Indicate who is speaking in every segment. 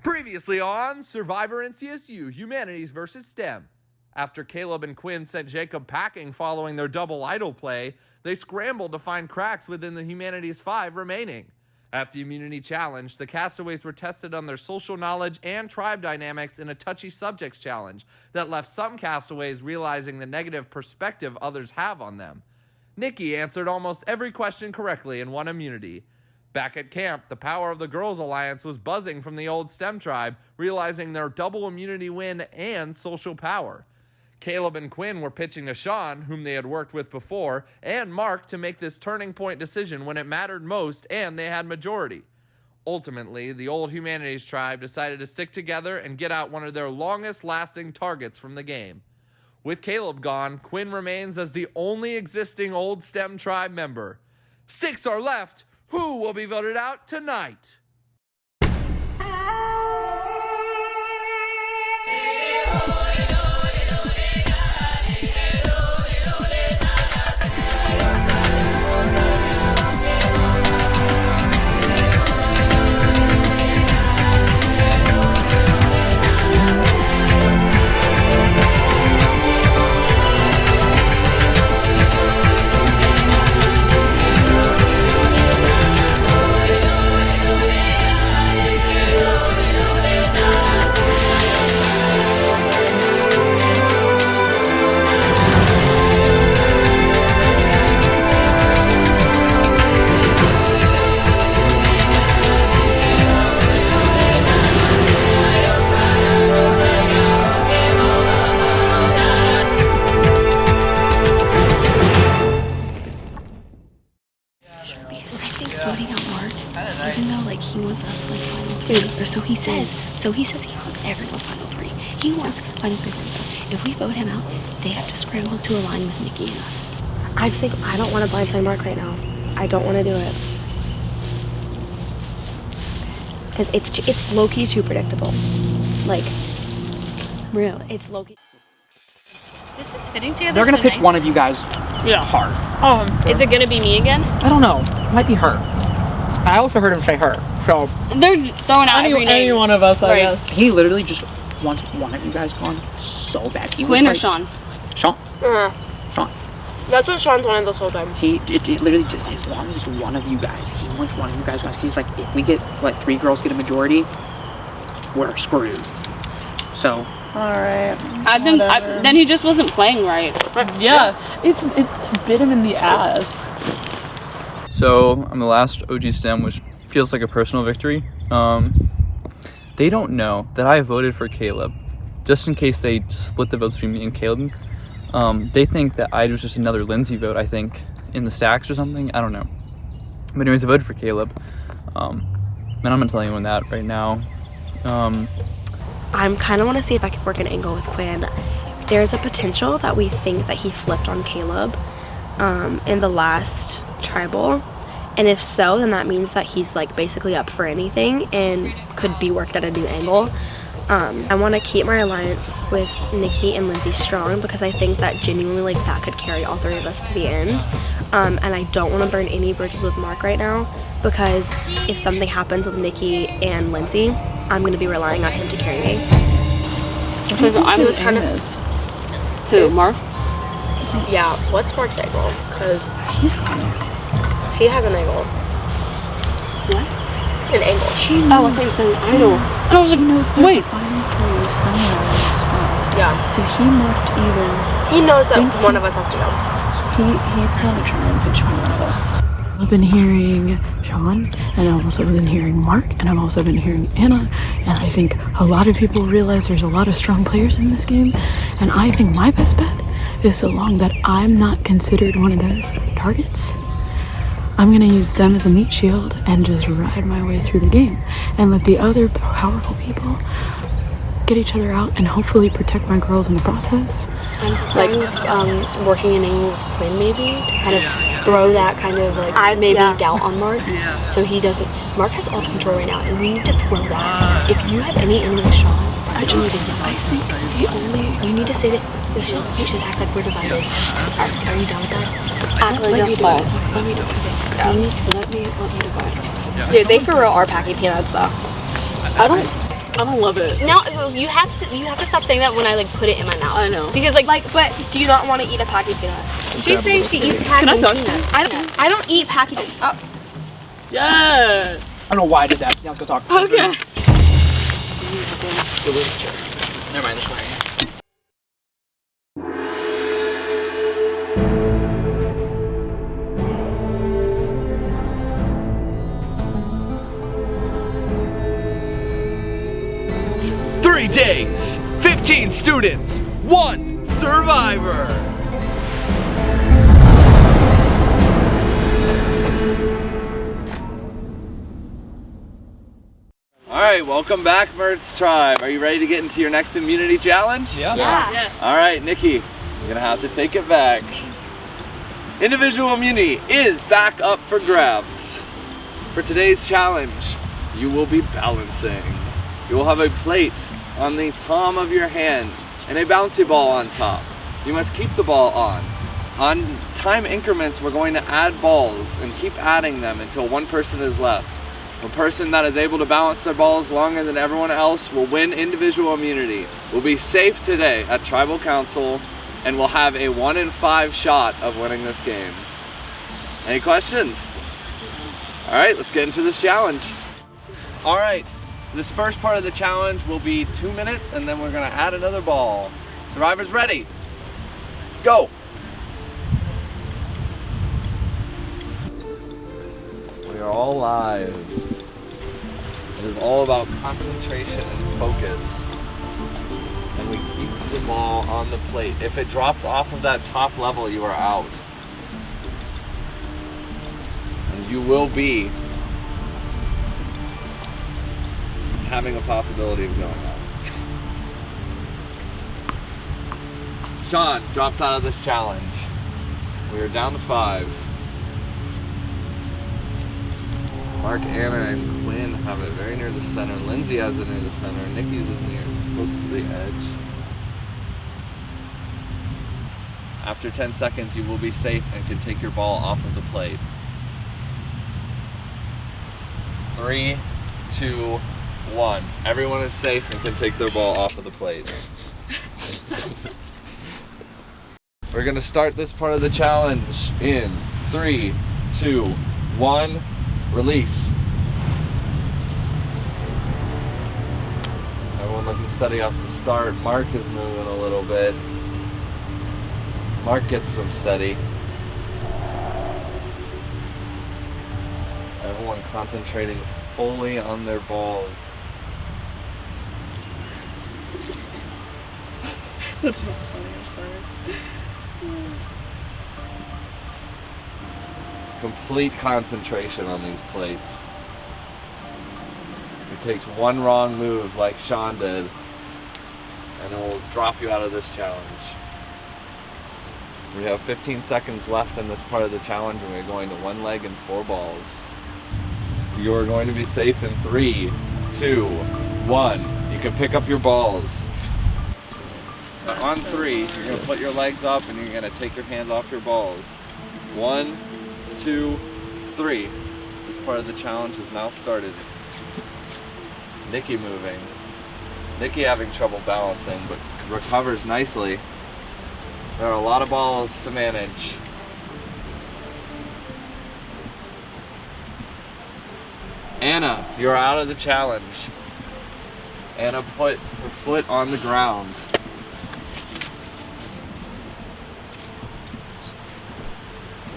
Speaker 1: Previously on Survivor NCSU, Humanities vs. STEM. After Caleb and Quinn sent Jacob packing following their double idol play, they scrambled to find cracks within the Humanities 5 remaining. At the Immunity Challenge, the castaways were tested on their social knowledge and tribe dynamics in a touchy subjects challenge that left some castaways realizing the negative perspective others have on them. Nikki answered almost every question correctly and won immunity. Back at camp, the power of the Girls Alliance was buzzing from the old STEM tribe, realizing their double immunity win and social power. Caleb and Quinn were pitching to Sean, whom they had worked with before, and Mark to make this turning point decision when it mattered most and they had majority. Ultimately, the old Humanities tribe decided to stick together and get out one of their longest-lasting targets from the game. With Caleb gone, Quinn remains as the only existing old STEM tribe member. 6 are left. Who will be voted out tonight?
Speaker 2: So he says he wants everyone final 3. He wants final 3 for himself. If we vote him out, they have to scramble to align with Nikki and us.
Speaker 3: I don't want to blindside Mark right now. I don't want to do it. Because it's low-key too predictable. Like, real. It's low-key.
Speaker 2: This is fitting together.
Speaker 4: They're gonna pitch one of you guys.
Speaker 5: Yeah,
Speaker 4: hard.
Speaker 3: Is it gonna be me again?
Speaker 4: I don't know. It might be her. I also heard him say her. So
Speaker 3: they're throwing out
Speaker 5: any one of us, I guess.
Speaker 4: he literally just wants one of you guys gone so bad.
Speaker 3: Quinn or Sean?
Speaker 4: Sean. Sean.
Speaker 3: That's what Sean's wanted this whole time.
Speaker 4: It literally just, as long as one of you guys, he wants one of you guys gone. He's like, if we get, 3 girls get a majority, we're screwed. So.
Speaker 5: Alright.
Speaker 3: Then he just wasn't playing right.
Speaker 5: Yeah, it's bit him in the ass.
Speaker 6: So I'm the last OG STEM, which feels like a personal victory. They don't know that I voted for Caleb, just in case they split the votes between me and Caleb. They think that I was just another Lindsay vote, I think, in the stacks or something. I don't know. But anyways, I voted for Caleb. And I'm gonna tell anyone that right now.
Speaker 3: I kind of want to see if I can work an angle with Quinn. There's a potential that we think that he flipped on Caleb in the last tribal. And if so, then that means that he's basically up for anything and could be worked at a new angle. I want to keep my alliance with Nikki and Lindsay strong because I think that genuinely that could carry all 3 of us to the end. And I don't want to burn any bridges with Mark right now because if something happens with Nikki and Lindsay, I'm going to be relying on him to carry me. Because I'm just kind of... Who, Mark? Yeah, what's Mark's angle? Because
Speaker 5: He's gone.
Speaker 3: he has an angle.
Speaker 2: What?
Speaker 3: An angle.
Speaker 2: Oh, I thought you said an idol.
Speaker 5: And I was like, wait.
Speaker 3: Yeah.
Speaker 5: So he must either...
Speaker 3: He knows that one of us has to go.
Speaker 5: He's gonna try and pitch one of us. I've been hearing Sean, and I've also been hearing Mark, and I've also been hearing Anna, and I think a lot of people realize there's a lot of strong players in this game, and I think my best bet is so long that I'm not considered one of those targets, I'm gonna use them as a meat shield and just ride my way through the game and let the other powerful people get each other out and hopefully protect my girls in the process.
Speaker 2: I'm fine with working an angle with Quinn maybe to kind of throw that kind of doubt on Mark so he doesn't. Mark has all the control right now and we need to throw that. If you have any enemy with Sean,
Speaker 5: I think
Speaker 2: you need to say that we should act like we're divided. Are you done with that?
Speaker 3: Act like you're false.
Speaker 2: Let me do it. Let me divide us.
Speaker 3: Dude, they for real are packing peanuts though.
Speaker 5: I don't I don't love it.
Speaker 2: Now you have to stop saying that when I like put it in my mouth.
Speaker 5: I know.
Speaker 2: Because like
Speaker 3: But do you not want to eat a packing peanut?
Speaker 2: she's saying she eats
Speaker 5: Can I
Speaker 2: packing
Speaker 5: suck
Speaker 2: peanuts.
Speaker 3: I don't eat packing peanuts. Oh.
Speaker 5: Yes.
Speaker 4: I don't know why I did that. Now let's go talk.
Speaker 5: Okay.
Speaker 4: Never mind. This way.
Speaker 1: 3 days, 15 students, 1 survivor. All right, welcome back, Mertz Tribe. Are you ready to get into your next immunity challenge?
Speaker 2: Yeah.
Speaker 5: Yes.
Speaker 1: All right, Nikki, you're gonna have to take it back. Individual immunity is back up for grabs. For today's challenge, you will be balancing. You will have a plate on the palm of your hand and a bouncy ball on top. You must keep the ball on. On time increments, we're going to add balls and keep adding them until one person is left. The person that is able to balance their balls longer than everyone else will win individual immunity. We'll be safe today at Tribal Council and we'll have a 1 in 5 shot of winning this game. Any questions? All right, let's get into this challenge. All right, this first part of the challenge will be 2 minutes and then we're gonna add another ball. Survivors ready? Go. We are all live. It is all about concentration and focus. And we keep the ball on the plate. If it drops off of that top level, you are out. And you will be having a possibility of going out. Sean drops out of this challenge. We are down to 5. Mark, Anna, and Quinn have it very near the center. Lindsay has it near the center. Nikki's is near, close to the edge. After 10 seconds, you will be safe and can take your ball off of the plate. 3, 2, 1. Everyone is safe and can take their ball off of the plate. We're gonna start this part of the challenge in 3, 2, 1. Release. Everyone looking steady off the start. Mark is moving a little bit. Mark gets some steady. Everyone concentrating fully on their balls.
Speaker 5: That's not funny, I'm sorry.
Speaker 1: Complete concentration on these plates. It takes one wrong move like Sean did and it will drop you out of this challenge. We have 15 seconds left in this part of the challenge and we're going to 1 leg and 4 balls. You are going to be safe in 3, 2, 1. You can pick up your balls. On 3, you're going to put your legs up and you're going to take your hands off your balls. 1, 2, 3. This part of the challenge has now started. Nikki moving. Nikki having trouble balancing, but recovers nicely. There are a lot of balls to manage. Anna, you're out of the challenge. Anna put her foot on the ground.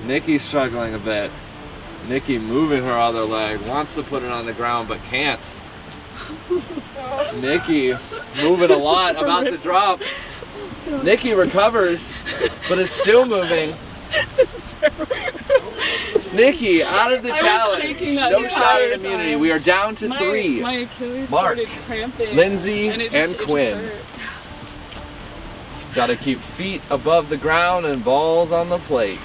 Speaker 1: Nikki's struggling a bit. Nikki moving her other leg, wants to put it on the ground but can't. Nikki moving a lot, about to drop. Nikki recovers, but is still moving.
Speaker 5: This is terrible.
Speaker 1: Nikki out of the
Speaker 5: I was
Speaker 1: challenge.
Speaker 5: shaking that
Speaker 1: No shot at
Speaker 5: entire
Speaker 1: immunity.
Speaker 5: time.
Speaker 1: We are down to 3.
Speaker 5: My Achilles
Speaker 1: Mark,
Speaker 5: started cramping.
Speaker 1: Lindsay,
Speaker 5: and,
Speaker 1: and Quinn.
Speaker 5: It just hurt.
Speaker 1: Got to keep feet above the ground and balls on the plate.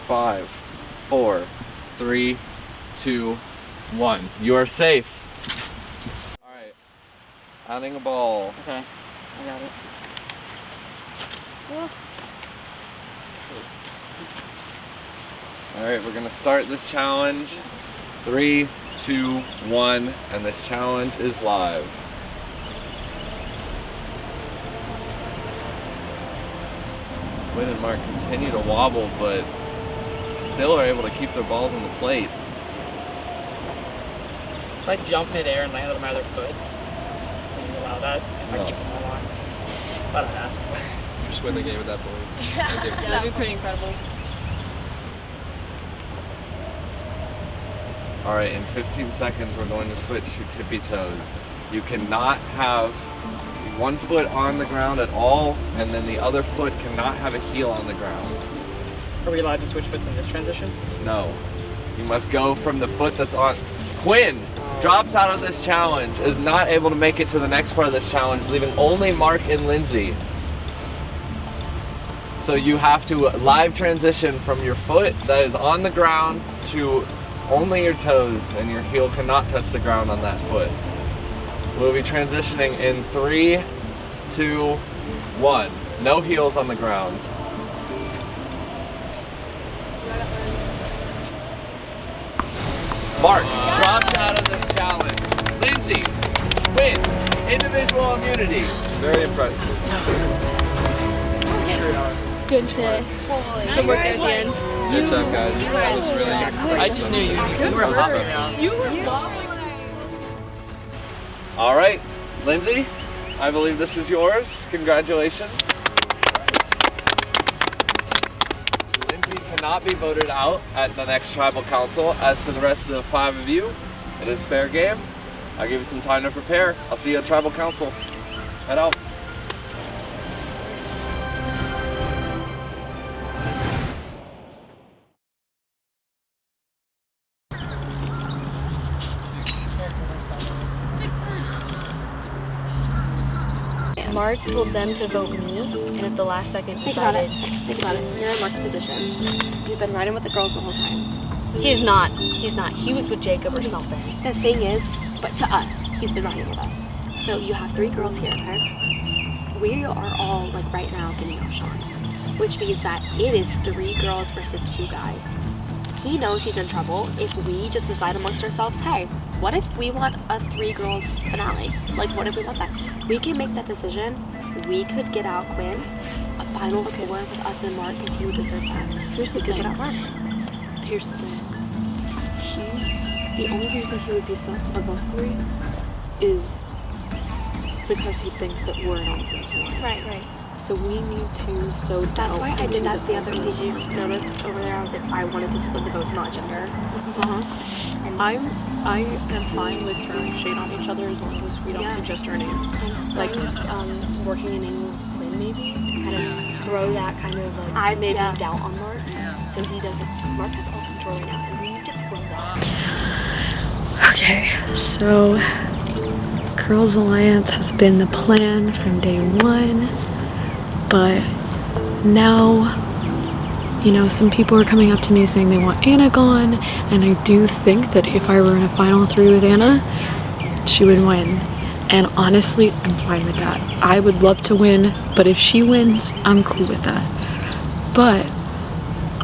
Speaker 1: Five, 4, 3, 2, 1. You are safe. All right. Adding a ball.
Speaker 5: Okay, I got it.
Speaker 1: All right, we're gonna start this challenge. 3, 2, 1, and this challenge is live. Quinn and Mark continue to wobble, but still are able to keep their balls on the plate.
Speaker 4: If I jump midair and land on my other foot, will you allow that? If I
Speaker 1: No.
Speaker 4: keep them on line? Thought I'd ask.
Speaker 6: Just win the game with that belief.
Speaker 2: That'd be pretty incredible.
Speaker 1: All right, in 15 seconds, we're going to switch to tippy toes. You cannot have one foot on the ground at all, and then the other foot cannot have a heel on the ground.
Speaker 4: Are we allowed to switch foots in this transition?
Speaker 1: No. You must go from the foot that's on. Quinn drops out of this challenge, is not able to make it to the next part of this challenge, leaving only Mark and Lindsay. So you have to live transition from your foot that is on the ground to only your toes, and your heel cannot touch the ground on that foot. We'll be transitioning in 3, 2, 1. No heels on the ground. Mark drops out of this challenge. Lindsay wins individual immunity.
Speaker 6: Very impressive.
Speaker 2: Good shit. Good work at the end.
Speaker 6: Good job, guys. That was really
Speaker 4: I just knew you were
Speaker 6: impressive.
Speaker 1: All right, Lindsay, I believe this is yours. Congratulations. Lindsay cannot be voted out at the next tribal council. As for the rest of the 5 of you, it is fair game. I'll give you some time to prepare. I'll see you at tribal council. Head out.
Speaker 2: Mark told them to vote me, and at the last second
Speaker 3: Think about it.
Speaker 2: decided
Speaker 3: Think about it. You're in Mark's position. You've been riding with the girls the whole time.
Speaker 2: he's not. He's not. He was with Jacob or something.
Speaker 3: The thing is, but to us, he's been riding with us. So you have 3 girls here, okay? We are all, like right now, getting off Sean. Which means that it is 3 girls versus 2 guys. He knows he's in trouble if we just decide amongst ourselves, hey, what if we want a 3 girls finale? Like, what if we want that? We can make that decision. We could get out Quinn, a final 4 with us and Mark, because he would deserve that.
Speaker 2: Here's the
Speaker 3: We could
Speaker 2: thing.
Speaker 3: get out Mark.
Speaker 2: Here's the thing. The only reason he would be sus of us 3 is because he thinks that we're not against him.
Speaker 3: Right.
Speaker 2: So we need to sow
Speaker 3: That's
Speaker 2: doubt
Speaker 3: why I
Speaker 2: into
Speaker 3: did that the other.
Speaker 2: voters.
Speaker 3: Did you notice over there? I was like, I wanted to split the votes, not gender.
Speaker 5: I am fine with throwing shade on each other as long as we don't
Speaker 3: Yeah.
Speaker 5: suggest our names.
Speaker 2: Like working in angle with Quinn maybe to kind of throw that kind of like maybe
Speaker 3: yeah.
Speaker 2: doubt on Mark, so he doesn't. Mark has all control right now, and we need to throw that.
Speaker 5: Okay, so Girls Alliance has been the plan from day 1, but now, you know, some people are coming up to me saying they want Anna gone, and I do think that if I were in a final 3 with Anna, she would win. And honestly, I'm fine with that. I would love to win, but if she wins, I'm cool with that. But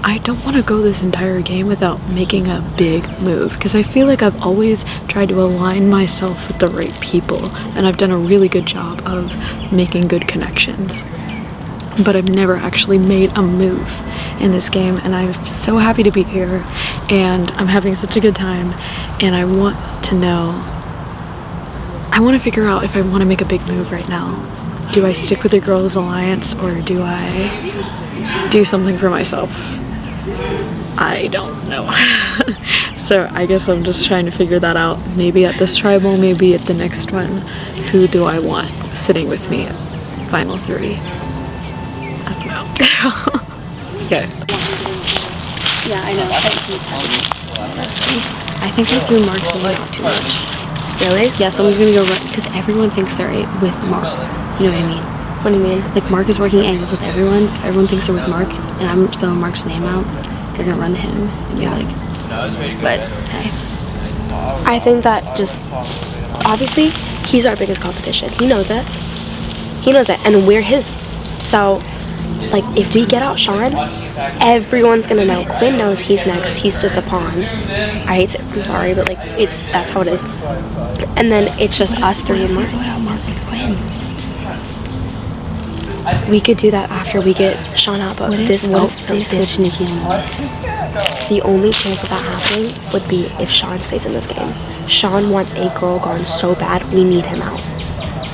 Speaker 5: I don't want to go this entire game without making a big move, because I feel like I've always tried to align myself with the right people, and I've done a really good job of making good connections. But I've never actually made a move in this game, and I'm so happy to be here, and I'm having such a good time, and I want to know, I want to figure out if I want to make a big move right now. Do I stick with the Girls Alliance, or do I do something for myself? I don't know. So I guess I'm just trying to figure that out. Maybe at this tribal, maybe at the next one. Who do I want sitting with me at final 3? I don't know. Okay.
Speaker 3: Yeah, I know.
Speaker 2: I think I threw Mark's name out too much.
Speaker 3: Really?
Speaker 2: Yeah, someone's gonna go right because everyone thinks they're with Mark. You know what I mean?
Speaker 3: What do you mean?
Speaker 2: Like Mark is working angles with everyone. Everyone thinks they're with Mark, and I'm throwing Mark's name out. They're gonna run to him and be like, but hey.
Speaker 3: I think that just, obviously, he's our biggest competition. He knows it. He knows it, and we're his. So like, if we get out Sean, everyone's gonna know. Quinn knows he's next. He's just a pawn. I'm sorry, but, like, that's how it is. And then it's just us three and Mark.
Speaker 2: Vote out Mark with Quinn.
Speaker 3: We could do that after we get Sean out, but
Speaker 2: What if they switch Nikki and Lewis?
Speaker 3: The only chance of that happening would be if Sean stays in this game. Sean wants a girl gone so bad, we need him out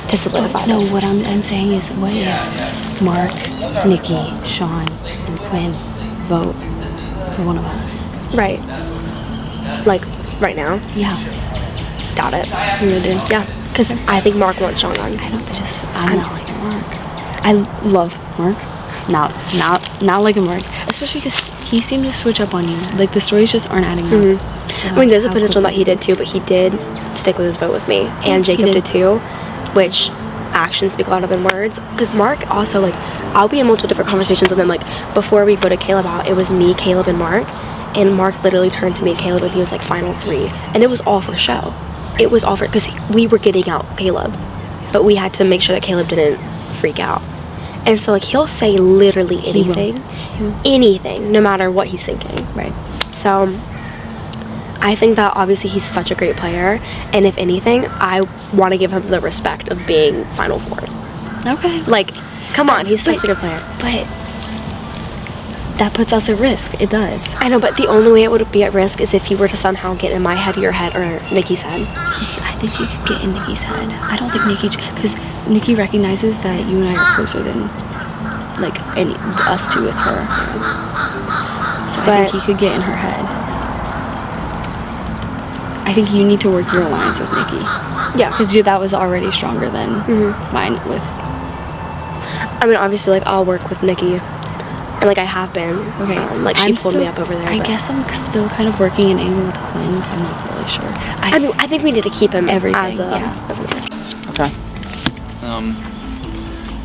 Speaker 3: to solidify
Speaker 2: No,
Speaker 3: this.
Speaker 2: what I'm saying is, what if Mark, Nikki, Sean, and Quinn vote for one of us?
Speaker 3: Right. Like, right now?
Speaker 2: Yeah.
Speaker 3: Doubt it.
Speaker 2: You really do?
Speaker 3: Yeah. Because I think Mark wants Sean on.
Speaker 2: I'm not liking Mark. I love Mark. Not liking Mark. Especially because he seemed to switch up on you. Like, the stories just aren't adding up.
Speaker 3: I mean, there's a potential that he did too, but he did stick with his vote with me. And Jacob did too, which actions speak louder than words. Because Mark also, like, I'll be in multiple different conversations with him. Like, before we voted Caleb out, it was me, Caleb, and Mark. And Mark literally turned to me and Caleb and he was like, final three. And it was all for show. It was all for, because we were getting out Caleb. But we had to make sure that Caleb didn't freak out. And so, like, he'll say literally anything. Anything, no matter what he's thinking.
Speaker 2: Right.
Speaker 3: So, I think that obviously he's such a great player. And if anything, I want to give him the respect of being Final Four.
Speaker 2: Okay.
Speaker 3: Like, come on, he's such a good player.
Speaker 2: But that puts us at risk. It does.
Speaker 3: I know, but the only way it would be at risk is if he were to somehow get in my head, your head, or Nikki's head.
Speaker 2: I think you could get in Nikki's head. I don't think Nikki, because Nikki recognizes that you and I are closer than, like, us two with her. So I think he could get in her head. I think you need to work your alliance with Nikki.
Speaker 3: Yeah.
Speaker 2: Because that was already stronger than mine with.
Speaker 3: I mean, obviously, like, I'll work with Nikki. And, like, I have been.
Speaker 2: Okay.
Speaker 3: Like, she pulled me up over there.
Speaker 2: I
Speaker 3: but-
Speaker 2: guess I'm still kind of working an angle with Quinn. I'm not really sure.
Speaker 3: I mean, I think we need to keep him
Speaker 2: Everything,
Speaker 3: as a.
Speaker 2: yeah.
Speaker 3: As an
Speaker 4: Okay.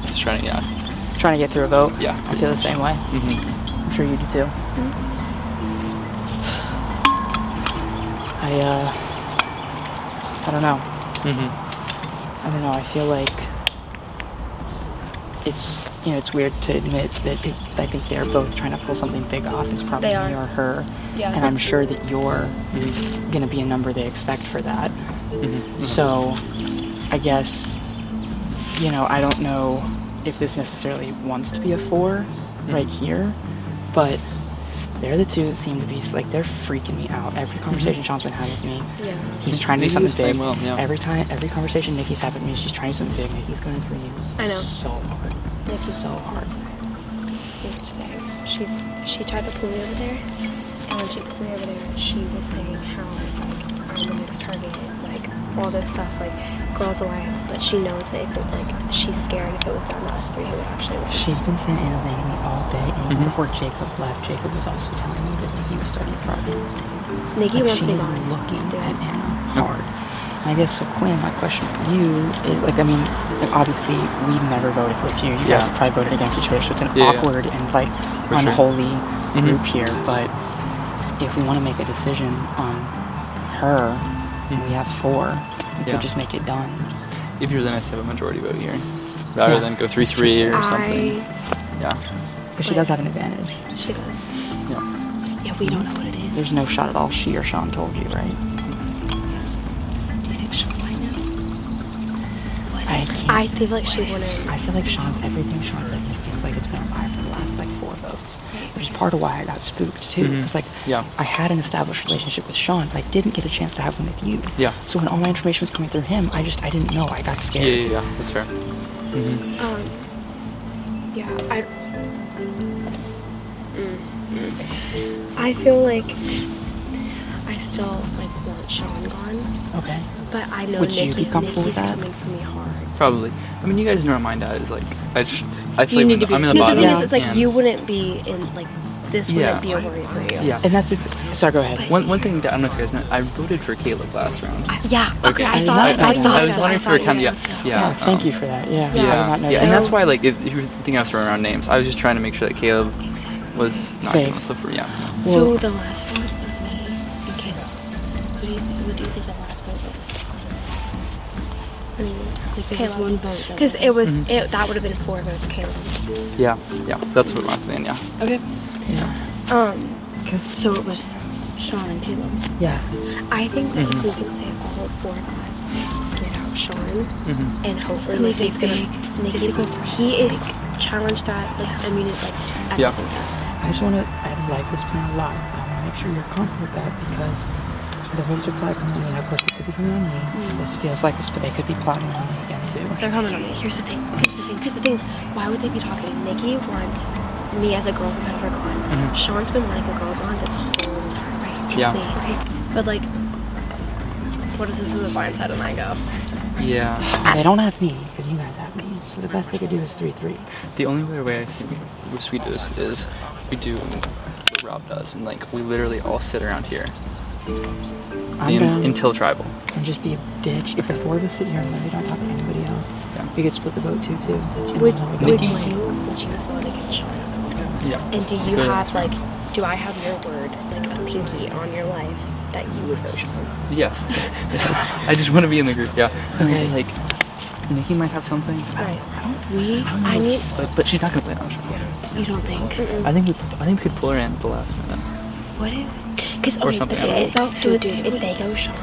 Speaker 6: Just trying to,
Speaker 4: Trying to get through a vote.
Speaker 6: Yeah.
Speaker 4: I feel the same way.
Speaker 6: Mm-hmm.
Speaker 4: I'm sure you do too. I don't know.
Speaker 6: Mm-hmm.
Speaker 4: I don't know. I feel like it's it's weird to admit that I think they're both trying to pull something big off. It's probably
Speaker 3: They are.
Speaker 4: me or her,
Speaker 3: Yeah.
Speaker 4: and I'm sure that you're gonna be a number they expect for that.
Speaker 6: Mm-hmm.
Speaker 4: So, I guess I don't know if this necessarily wants to be a 4 right here, but they're the two that seem to be like they're freaking me out. Every conversation Sean's been having with me,
Speaker 3: Yeah.
Speaker 4: he's trying to do
Speaker 6: Nikki's
Speaker 4: something big.
Speaker 6: playing well, yeah.
Speaker 4: Every conversation Nikki's having with me, she's trying to do something big. Nikki's going for you.
Speaker 3: I know.
Speaker 4: So hard.
Speaker 3: Nikki's
Speaker 4: So hard.
Speaker 3: Yesterday, she tried to pull me over there, and when she pulled me over there, she was saying how, like, I'm the next target, like, all this stuff, like, Girls Alliance, but she knows that if it, like, she's scared if it was down to us three who would actually win.
Speaker 4: She's been saying anything to me all day, and even before Jacob left, Jacob was also telling me that Nikki was starting to throw in his name.
Speaker 3: Nikki
Speaker 4: Like,
Speaker 3: wants
Speaker 4: she
Speaker 3: me
Speaker 4: is
Speaker 3: gone.
Speaker 4: looking
Speaker 3: Do
Speaker 4: at
Speaker 3: it.
Speaker 4: Anna hard. And I guess so, Quinn. My question for you is, like, I mean, like, obviously we've never voted with you. You guys have probably voted against each other, so it's an
Speaker 6: Yeah, yeah.
Speaker 4: awkward and like
Speaker 6: For sure.
Speaker 4: unholy group here. But if we want to make a decision on her, and we have 4, we
Speaker 6: Yeah.
Speaker 4: could just make it done.
Speaker 6: It'd be really nice to have a majority vote here, rather
Speaker 4: Yeah.
Speaker 6: than go 3-3 or something. Yeah.
Speaker 4: Because she does have an advantage.
Speaker 3: She does.
Speaker 6: Yeah.
Speaker 2: Yeah, we don't know what it is.
Speaker 4: There's no shot at all she or Sean told you, right?
Speaker 2: Do you think she'll find out? What?
Speaker 3: I feel like she wouldn't.
Speaker 4: I feel like everything Sean said, it feels like it's been a lie for the last, like, 4 votes. Which is part of why I got spooked, too.
Speaker 6: Mhm.
Speaker 4: Because, like,
Speaker 6: Yeah.
Speaker 4: I had an established relationship with Sean, but I didn't get a chance to have one with you.
Speaker 6: Yeah.
Speaker 4: So when all my information was coming through him, I didn't know. I got scared.
Speaker 6: Yeah. That's fair. Mm-hmm.
Speaker 3: Yeah, I feel like I still, like, want Sean gone,
Speaker 4: Okay.
Speaker 3: but I know
Speaker 4: Would you be
Speaker 3: Nikki's
Speaker 4: comfortable with that?
Speaker 3: coming for me hard.
Speaker 6: Probably. I mean, you guys know where my dad is. Like, I feel
Speaker 2: You
Speaker 6: like
Speaker 2: need to be-
Speaker 6: I'm in the
Speaker 3: No, the
Speaker 6: bottom.
Speaker 3: thing is, it's like
Speaker 6: and-
Speaker 3: you wouldn't be in, like, this
Speaker 6: Yeah.
Speaker 3: wouldn't be a worry for you.
Speaker 6: Yeah.
Speaker 4: And that's sorry, go ahead.
Speaker 6: One thing that I don't know if you guys know, I voted for Caleb last round.
Speaker 3: Yeah, okay, I
Speaker 4: did
Speaker 3: thought
Speaker 4: not
Speaker 3: I
Speaker 4: know that.
Speaker 3: thought
Speaker 6: I was
Speaker 3: that.
Speaker 6: wondering if you were kind of,
Speaker 4: Yeah, thank you for that. Yeah. I did not know
Speaker 6: Yeah,
Speaker 4: that.
Speaker 6: and that's why, like, if you were thinking I was throwing around names, I was just trying to make sure that Caleb was not
Speaker 4: Safe.
Speaker 6: going to flip for, yeah.
Speaker 2: So
Speaker 4: Well-
Speaker 2: the last vote was me and Caleb. What do you think the last vote was? Like there was one vote.
Speaker 3: Because it was that would have been 4 votes Caleb.
Speaker 6: Yeah, that's what I'm saying. Yeah.
Speaker 2: Okay.
Speaker 4: Yeah. Because
Speaker 2: So it was Sean and Caleb.
Speaker 4: yeah.
Speaker 3: I think that if we can say all 4 of us get out Sean, and hopefully
Speaker 2: Who is
Speaker 3: Nikki's gonna
Speaker 2: physical?
Speaker 3: he is challenged that like I mean it's like
Speaker 6: Yeah.
Speaker 3: everything that.
Speaker 4: I like this plan a lot. I want to make sure you're comfortable with that because the votes are probably coming on me. Of course, it could be coming on me. This feels like this, but they could be plotting on me again too.
Speaker 3: They're coming on me. Here's the thing. Because the thing is, why would they be talking? Nikki wants me as a girl competitor gone. Sean's been wanting a girl gone this whole time. Right? It's
Speaker 6: Yeah.
Speaker 3: me. Okay. But like, what if this is a blindside and I go?
Speaker 6: Yeah.
Speaker 4: They don't have me because you guys have me. So the best they could do is 3-3.
Speaker 6: The only way I think we do this is we do what Rob does, and like we literally all sit around here
Speaker 4: I'm down.
Speaker 6: until tribal.
Speaker 4: And just be a bitch. If the 4 of us sit here and we don't talk to anybody else, we could split the vote too.
Speaker 3: Would
Speaker 4: We
Speaker 3: you
Speaker 4: can-
Speaker 3: vote against Sean?
Speaker 6: Yeah.
Speaker 3: And do you
Speaker 6: Good.
Speaker 3: have like, do I have your word, like a pinky on your life that you would vote Sean?
Speaker 6: Yes. I just want to be in the group. Yeah.
Speaker 4: Okay.
Speaker 6: Like Nikki might have something.
Speaker 3: All right.
Speaker 6: I need. But she's not gonna play on Sean.
Speaker 2: You don't think?
Speaker 6: I think we could pull her in at the last minute.
Speaker 2: What if?
Speaker 3: Because
Speaker 6: Or
Speaker 3: okay, the
Speaker 6: something
Speaker 3: thing
Speaker 6: else.
Speaker 3: is though,
Speaker 2: So
Speaker 3: if
Speaker 2: do it.
Speaker 3: they go Sean,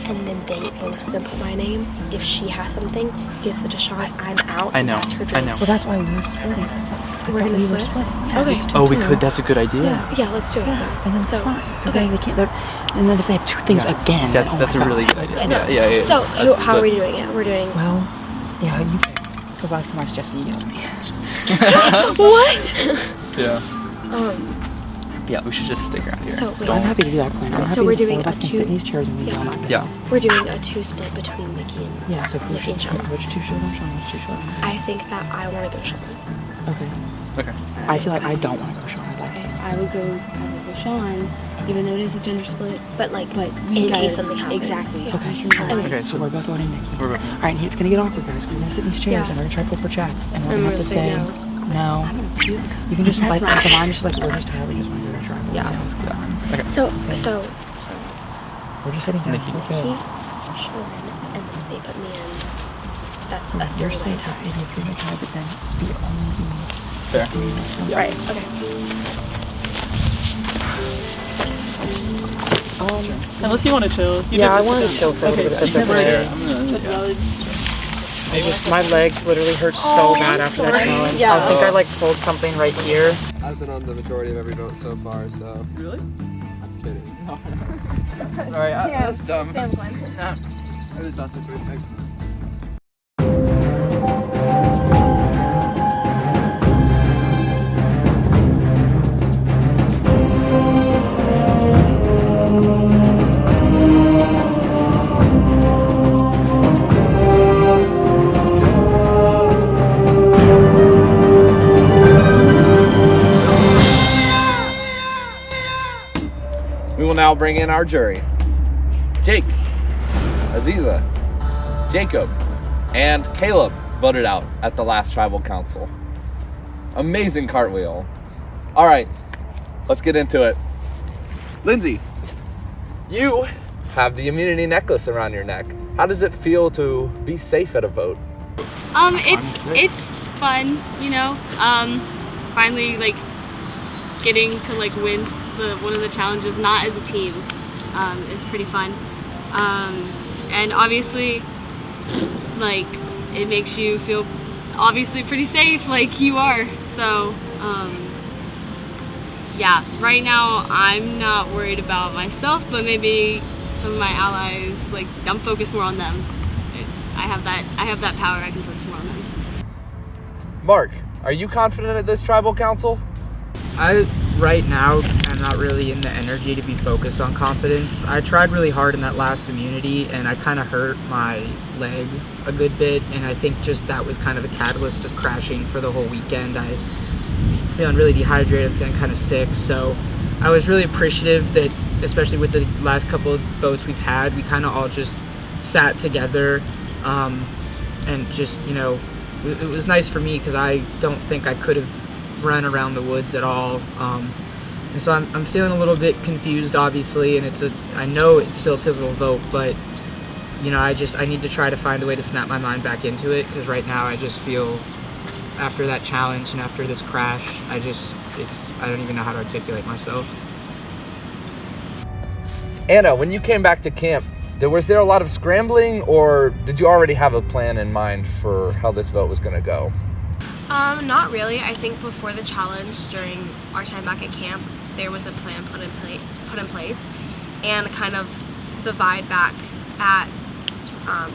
Speaker 3: and then they both of them put my name, if she has something, gives it to Sean, I'm out.
Speaker 6: I
Speaker 3: and
Speaker 6: know.
Speaker 3: That's her
Speaker 6: I
Speaker 3: dream.
Speaker 6: know.
Speaker 4: Well, that's why we're splitting.
Speaker 3: We're gonna
Speaker 4: We were
Speaker 3: split?
Speaker 4: splitting. Yeah,
Speaker 3: Okay.
Speaker 4: it's
Speaker 6: Oh, we
Speaker 4: 2-2.
Speaker 6: could. That's a good idea.
Speaker 3: Yeah, let's do it.
Speaker 4: Yeah, and then it's
Speaker 3: So,
Speaker 4: fine. Because
Speaker 3: okay.
Speaker 4: they can't. And then if they have 2 things
Speaker 6: Yeah.
Speaker 4: again,
Speaker 6: That's
Speaker 4: oh
Speaker 6: that's a
Speaker 4: my
Speaker 6: really
Speaker 4: God.
Speaker 6: good idea.
Speaker 3: I know.
Speaker 6: Yeah.
Speaker 3: So
Speaker 6: That's
Speaker 3: how are we
Speaker 6: good.
Speaker 3: doing it? We're doing.
Speaker 4: Well, yeah, you. Because last time I suggested you yelled at me.
Speaker 3: What?
Speaker 6: Yeah. Yeah, we should just stick around here.
Speaker 3: So, wait.
Speaker 4: I'm happy to do that plan. I'm
Speaker 3: So
Speaker 4: happy
Speaker 3: we're
Speaker 4: if the
Speaker 3: doing
Speaker 4: 4 of us
Speaker 3: a
Speaker 4: can
Speaker 3: two-
Speaker 4: sit in these chairs and we
Speaker 3: Yeah.
Speaker 4: yell not get
Speaker 6: Yeah.
Speaker 4: out.
Speaker 3: We're doing a 2 split between Nikki and.
Speaker 4: Yeah, so if we
Speaker 3: Nikki
Speaker 4: should,
Speaker 3: and Sean.
Speaker 4: which 2 should on Sean, which 2 should on
Speaker 3: I think that I want to go Sean.
Speaker 4: Okay.
Speaker 6: Okay.
Speaker 4: I feel like I don't want to go Sean. I like
Speaker 2: Okay,
Speaker 4: it.
Speaker 2: I would go Sean, even though it is a gender split.
Speaker 3: But like,
Speaker 2: But
Speaker 3: in
Speaker 2: you
Speaker 3: case
Speaker 2: gotta-
Speaker 3: something happens.
Speaker 2: Exactly.
Speaker 4: Okay.
Speaker 2: You can vote.
Speaker 6: Okay.
Speaker 4: So
Speaker 6: So
Speaker 4: we're both voting Nikki.
Speaker 6: we're
Speaker 4: All right, and it's gonna get awkward, guys. We're gonna sit in these chairs
Speaker 3: Yeah.
Speaker 4: and we're gonna try to pull for chats, and we're
Speaker 3: And
Speaker 4: gonna
Speaker 3: we're
Speaker 4: have to
Speaker 3: gonna
Speaker 4: say
Speaker 3: say
Speaker 4: no.
Speaker 2: I'm gonna puke.
Speaker 4: You can just
Speaker 2: That's
Speaker 4: like
Speaker 2: right.
Speaker 4: the line, just like we're just tired. We just want to do a tribal.
Speaker 3: Yeah.
Speaker 4: What's going on?
Speaker 6: okay.
Speaker 3: So
Speaker 4: We're just sitting down.
Speaker 6: Nikki.
Speaker 4: We're
Speaker 3: Nikki,
Speaker 4: good.
Speaker 3: Sean, and then they put me in. That's a
Speaker 4: You're
Speaker 3: three-way
Speaker 4: saying
Speaker 3: tie.
Speaker 4: top 80 if you're gonna try, but then the only
Speaker 6: Fair.
Speaker 4: three that's gonna
Speaker 3: Right. Okay.
Speaker 7: Unless you want to chill.
Speaker 4: Yeah, I wanted to chill for a little bit.
Speaker 6: You
Speaker 4: That's
Speaker 6: can play
Speaker 4: okay.
Speaker 6: there. I'm gonna.
Speaker 4: I just, my legs literally hurt so bad after that challenge.
Speaker 3: Yeah.
Speaker 4: I think I like pulled something right here.
Speaker 8: I've been on the majority of every vote so far, so.
Speaker 7: Really?
Speaker 8: I'm kidding.
Speaker 6: Alright, that's dumb.
Speaker 8: I just thought this was like.
Speaker 1: We will now bring in our jury. Jake, Aziza, Jacob, and Caleb voted out at the last tribal council. Amazing cartwheel. All right, let's get into it. Lindsay, you have the immunity necklace around your neck. How does it feel to be safe at a vote?
Speaker 9: It's fun, you know. Finally, like getting to like win one of the challenges, not as a team, is pretty fun. And obviously, like it makes you feel obviously pretty safe, like you are. So, yeah. Right now, I'm not worried about myself, but maybe some of my allies. Like I'm focused more on them. I have that power. I can focus more on them.
Speaker 1: Mark, are you confident at this tribal council?
Speaker 10: Right now, I'm not really in the energy to be focused on confidence. I tried really hard in that last immunity and I kind of hurt my leg a good bit, and I think just that was kind of the catalyst of crashing for the whole weekend. I'm feeling really dehydrated, I'm feeling kind of sick, so I was really appreciative that, especially with the last couple of votes we've had, we kind of all just sat together and just, you know, it was nice for me because I don't think I could have run around the woods at all, and so I'm feeling a little bit confused, obviously, and I know it's still a pivotal vote, but I need to try to find a way to snap my mind back into it, because right now I just feel, after that challenge and after this crash, I don't even know how to articulate myself.
Speaker 1: Anna, when you came back to camp, was there a lot of scrambling, or did you already have a plan in mind for how this vote was going to go?
Speaker 3: Not really. I think before the challenge, during our time back at camp, there was a plan put in place, and kind of the vibe back at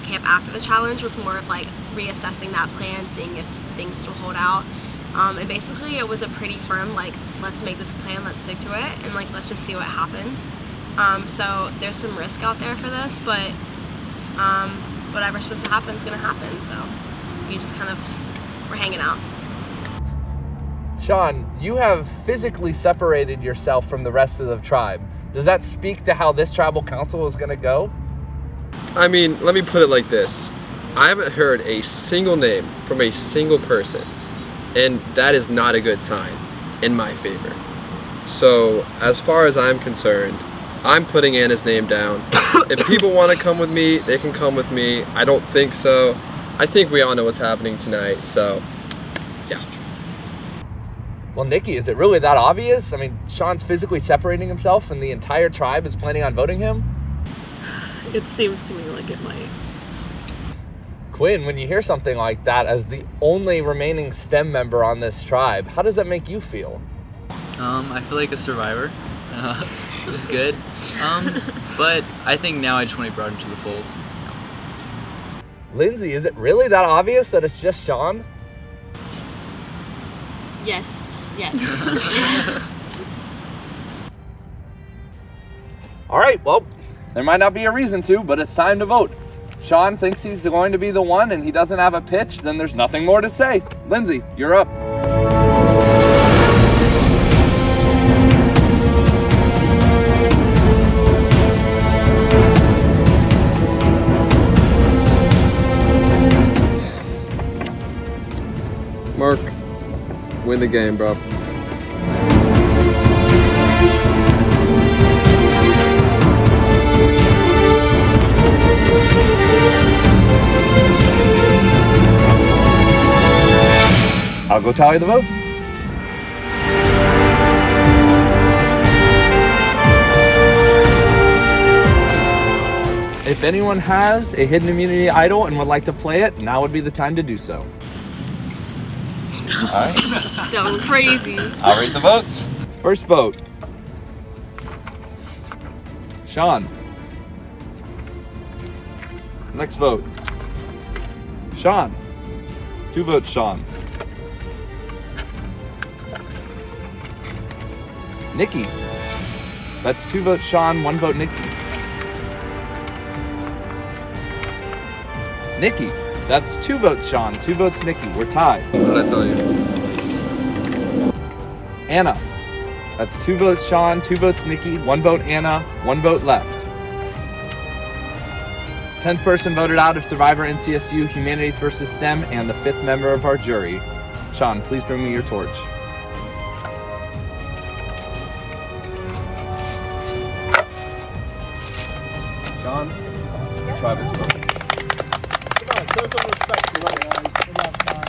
Speaker 3: camp after the challenge was more of like reassessing that plan, seeing if things still hold out. And basically it was a pretty firm, like, let's make this plan, let's stick to it, and like, let's just see what happens. So there's some risk out there for this, but whatever's supposed to happen is gonna happen. So you just kind of, we're hanging out.
Speaker 1: Sean, you have physically separated yourself from the rest of the tribe. Does that speak to how this tribal council is gonna go?
Speaker 8: I mean, let me put it like this. I haven't heard a single name from a single person, and that is not a good sign in my favor. So, as far as I'm concerned, I'm putting Anna's name down. If people want to come with me, they can come with me. I don't think so. I think we all know what's happening tonight, so yeah.
Speaker 1: Well, Nikki, is it really that obvious? I mean, Sean's physically separating himself and the entire tribe is planning on voting him?
Speaker 5: It seems to me like it might.
Speaker 1: Quinn, when you hear something like that as the only remaining STEM member on this tribe, how does that make you feel?
Speaker 6: I feel like a survivor, which is good. But I think now I just want to be brought into the fold.
Speaker 1: Lindsay, is it really that obvious that it's just Sean?
Speaker 9: Yes.
Speaker 1: All right, well, there might not be a reason to, but it's time to vote. Sean thinks he's going to be the one and he doesn't have a pitch, then there's nothing more to say. Lindsay, you're up.
Speaker 8: Mark, win the game, bro.
Speaker 1: I'll go tally the votes. If anyone has a hidden immunity idol and would like to play it, now would be the time to do so. All right.
Speaker 9: Going crazy.
Speaker 1: I'll read the votes. First vote. Sean. Next vote. Sean. 2 votes, Sean. Nikki. That's 2 votes, Sean, 1 vote, Nikki. Nikki. That's 2 votes, Sean, 2 votes, Nikki. We're tied.
Speaker 8: What did I tell you?
Speaker 1: Anna. That's 2 votes, Sean, 2 votes, Nikki, 1 vote, Anna, 1 vote left. 10th person voted out of Survivor NCSU Humanities vs. STEM and the 5th member of our jury. Sean, please bring me your torch. Sean, the tribe is voting.
Speaker 11: Come on, show some respect. Good job, Sean.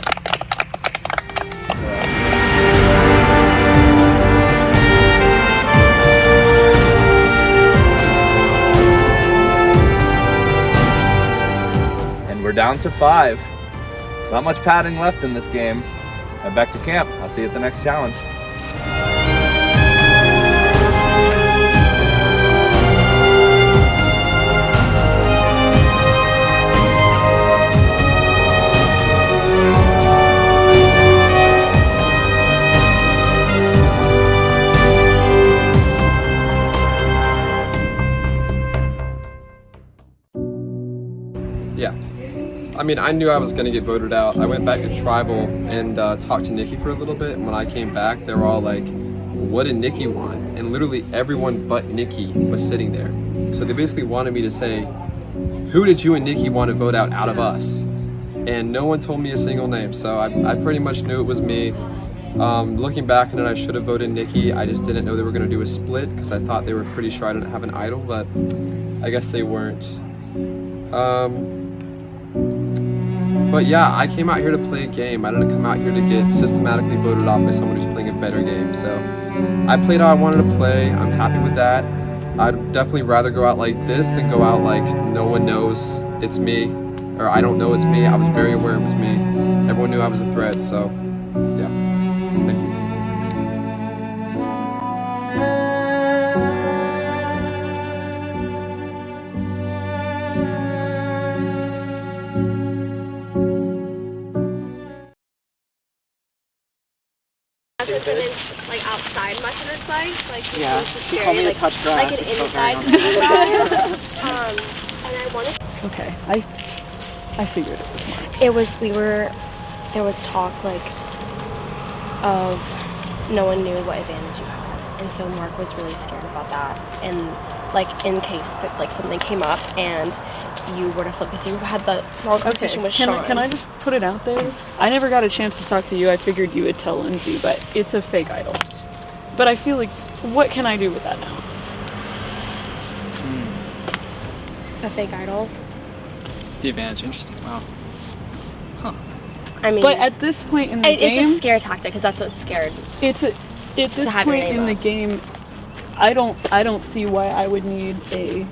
Speaker 1: And we're down to 5. Not much padding left in this game. Head back to camp. I'll see you at the next challenge.
Speaker 8: Yeah. I mean, I knew I was going to get voted out. I went back to Tribal and talked to Nikki for a little bit. And when I came back, they were all like, what did Nikki want? And literally everyone but Nikki was sitting there. So they basically wanted me to say, who did you and Nikki want to vote out of us? And no one told me a single name. So I pretty much knew it was me. Looking back on it, I should have voted Nikki. I just didn't know they were going to do a split because I thought they were pretty sure I didn't have an idol, but I guess they weren't. But yeah, I came out here to play a game. I didn't come out here to get systematically voted off by someone who's playing a better game. So I played how I wanted to play. I'm happy with that. I'd definitely rather go out like this than go out like no one knows it's me, or I don't know it's me. I was very aware it was me. Everyone knew I was a threat, so yeah. Thank you.
Speaker 3: Like outside much of its life, like
Speaker 10: Yeah,
Speaker 3: she
Speaker 10: call me a touch grass.
Speaker 3: like an
Speaker 10: which felt very
Speaker 3: inside and I wanted.
Speaker 5: Okay, I figured it was Mark.
Speaker 3: There was talk like of no one knew what advantage you had, and so Mark was really scared about that, and like in case that like something came up and you were to flip, because you had the long conversation with Sean.
Speaker 5: Can I just put it out there? I never got a chance to talk to you. I figured you would tell Lindsay, but it's a fake idol. But I feel like, what can I do with that now?
Speaker 3: A fake idol?
Speaker 6: The advantage, interesting. Wow.
Speaker 3: I mean,
Speaker 5: But at this point in the game,
Speaker 3: it's a scare tactic, because that's what's scared.
Speaker 5: at this
Speaker 3: have your
Speaker 5: point
Speaker 3: name
Speaker 5: in the
Speaker 3: up.
Speaker 5: game, I don't see why I would need a.
Speaker 6: You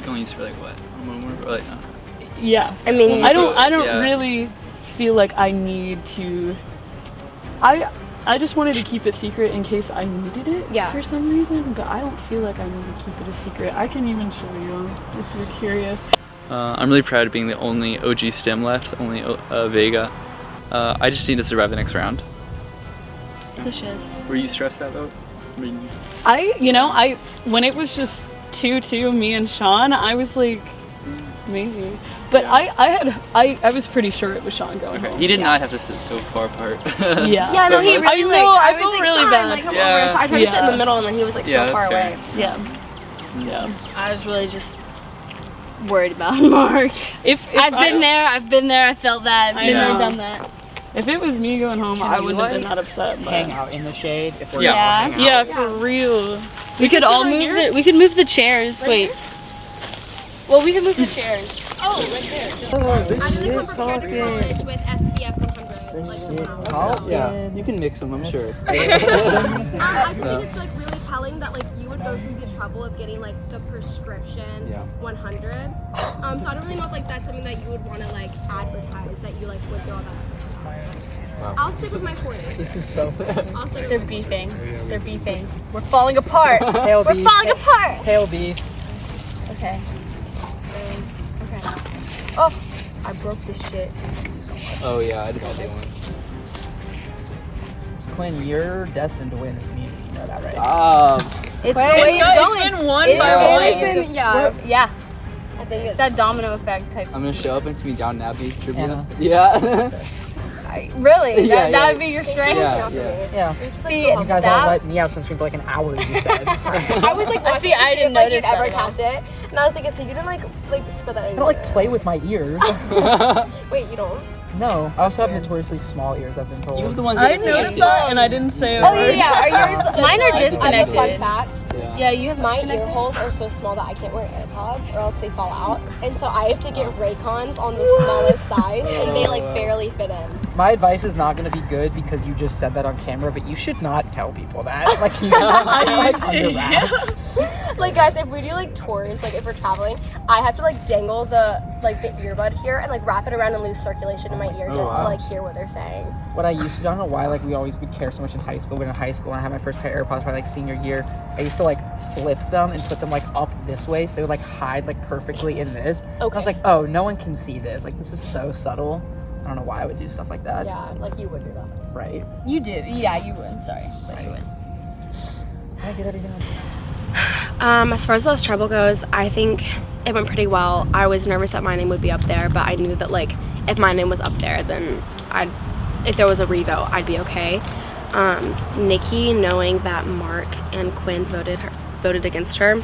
Speaker 6: can only use for like what? A moment or like no.
Speaker 5: Yeah.
Speaker 3: I mean,
Speaker 5: I don't
Speaker 6: Yeah.
Speaker 5: really feel like I need to. I just wanted to keep it secret in case I needed it
Speaker 3: Yeah.
Speaker 5: for some reason, but I don't feel like I need to keep it a secret. I can even show you if you're curious.
Speaker 6: I'm really proud of being the only OG stem left, the only Vega. I just need to survive the next round.
Speaker 3: Delicious.
Speaker 6: Were you stressed that vote? I mean,
Speaker 5: When it was just 2-2, me and Sean, I was like, maybe. But I was pretty sure it was Sean going
Speaker 6: okay.
Speaker 5: home.
Speaker 6: He did not have to sit so far apart.
Speaker 5: Yeah.
Speaker 3: Yeah, no, he really
Speaker 5: I know,
Speaker 3: like,
Speaker 5: I
Speaker 3: was
Speaker 5: felt
Speaker 3: like,
Speaker 5: really
Speaker 3: Sean,
Speaker 5: bad.
Speaker 3: like, come
Speaker 6: Yeah.
Speaker 3: over. So I tried to sit in
Speaker 5: Yeah.
Speaker 3: the middle, and then he was like
Speaker 6: Yeah,
Speaker 3: so far
Speaker 6: that's
Speaker 3: away.
Speaker 6: fair.
Speaker 5: Yeah.
Speaker 9: I was really just worried about Mark.
Speaker 5: If
Speaker 9: I've been there, I felt that,
Speaker 5: I
Speaker 9: been there,
Speaker 5: know.
Speaker 9: done that.
Speaker 5: If it was me going home, I wouldn't have been that upset. But
Speaker 10: hang out in the shade if we're
Speaker 6: Yeah.
Speaker 10: all hang out.
Speaker 5: Yeah, for real.
Speaker 9: We could all
Speaker 5: sit right
Speaker 9: move
Speaker 5: here.
Speaker 9: we could move the chairs. Wait. Well, we can move the chairs.
Speaker 3: I didn't come prepared to college with SPF 100. Like,
Speaker 6: Yeah, you can mix them, I'm sure.
Speaker 3: I just think it's like really telling that like you would go through the trouble of getting like the prescription 100. So I don't really know if like that's something that you would want to like advertise, that you like would go on that. I'll stick with my 40.
Speaker 10: This is so
Speaker 3: I'll stick
Speaker 9: They're
Speaker 3: with my 40.
Speaker 9: beefing. They're beefing. We're falling apart.
Speaker 10: Hail
Speaker 9: We're
Speaker 10: beef.
Speaker 9: falling apart.
Speaker 10: Hail beef.
Speaker 9: Okay. Okay. Oh, I broke this shit.
Speaker 6: Oh yeah, I just did one.
Speaker 10: Quinn, you're destined to win this community. You know that, right?
Speaker 9: It's
Speaker 5: It's been won by one.
Speaker 3: It's been,
Speaker 9: yeah.
Speaker 3: I think
Speaker 9: It's that domino effect type.
Speaker 6: I'm gonna show up and it's me down Nabby trivia.
Speaker 10: Anna.
Speaker 6: Yeah.
Speaker 9: Really?
Speaker 6: Yeah,
Speaker 9: That
Speaker 6: yeah.
Speaker 9: would be your strength?
Speaker 10: Yeah.
Speaker 9: See,
Speaker 10: You guys
Speaker 9: that,
Speaker 10: all let me out since for like an hour, you said. So.
Speaker 3: I was like,
Speaker 9: See, I didn't
Speaker 3: like,
Speaker 9: notice
Speaker 3: you'd ever
Speaker 9: that at all.
Speaker 3: catch it, and I was like, so you didn't like spit that in
Speaker 10: I don't like play with my ears.
Speaker 3: Wait, you don't?
Speaker 10: No, I also have notoriously small ears, I've been told.
Speaker 6: You have the ones
Speaker 5: I
Speaker 6: that
Speaker 5: noticed that and I didn't say a
Speaker 9: Oh
Speaker 5: word.
Speaker 9: yeah, are yours? Mine are
Speaker 3: As a fun
Speaker 9: disconnected.
Speaker 3: fact,
Speaker 9: Yeah, you have
Speaker 3: my ear holes are so small that I can't wear AirPods or else they fall out. And so I have to get Raycons on the smallest size, and they like barely fit in.
Speaker 10: My advice is not going to be good because you just said that on camera, but you should not tell people that. Like, you should not like under wraps.
Speaker 3: Like guys, if we do like tours, like if we're traveling, I have to like dangle the earbud here and like wrap it around and lose circulation in my ear just to like hear what they're saying.
Speaker 10: What I used to, I don't know why, like, we always would care so much in high school, but in high school, when I had my first pair of AirPods probably like senior year, I used to like flip them and put them like up this way so they would like hide like perfectly in this. I was like, oh, no one can see this. Like, this is so subtle. I don't know why I would do stuff like that.
Speaker 3: Yeah, like you would do that.
Speaker 10: Right.
Speaker 9: You do. Yeah, you would. Sorry, but you would.
Speaker 10: I get everything on.
Speaker 3: As far as the last tribal goes, I think it went pretty well. I was nervous that my name would be up there, but I knew that like if my name was up there, then if there was a revote, I'd be okay. Nikki, knowing that Mark and Quinn voted against her,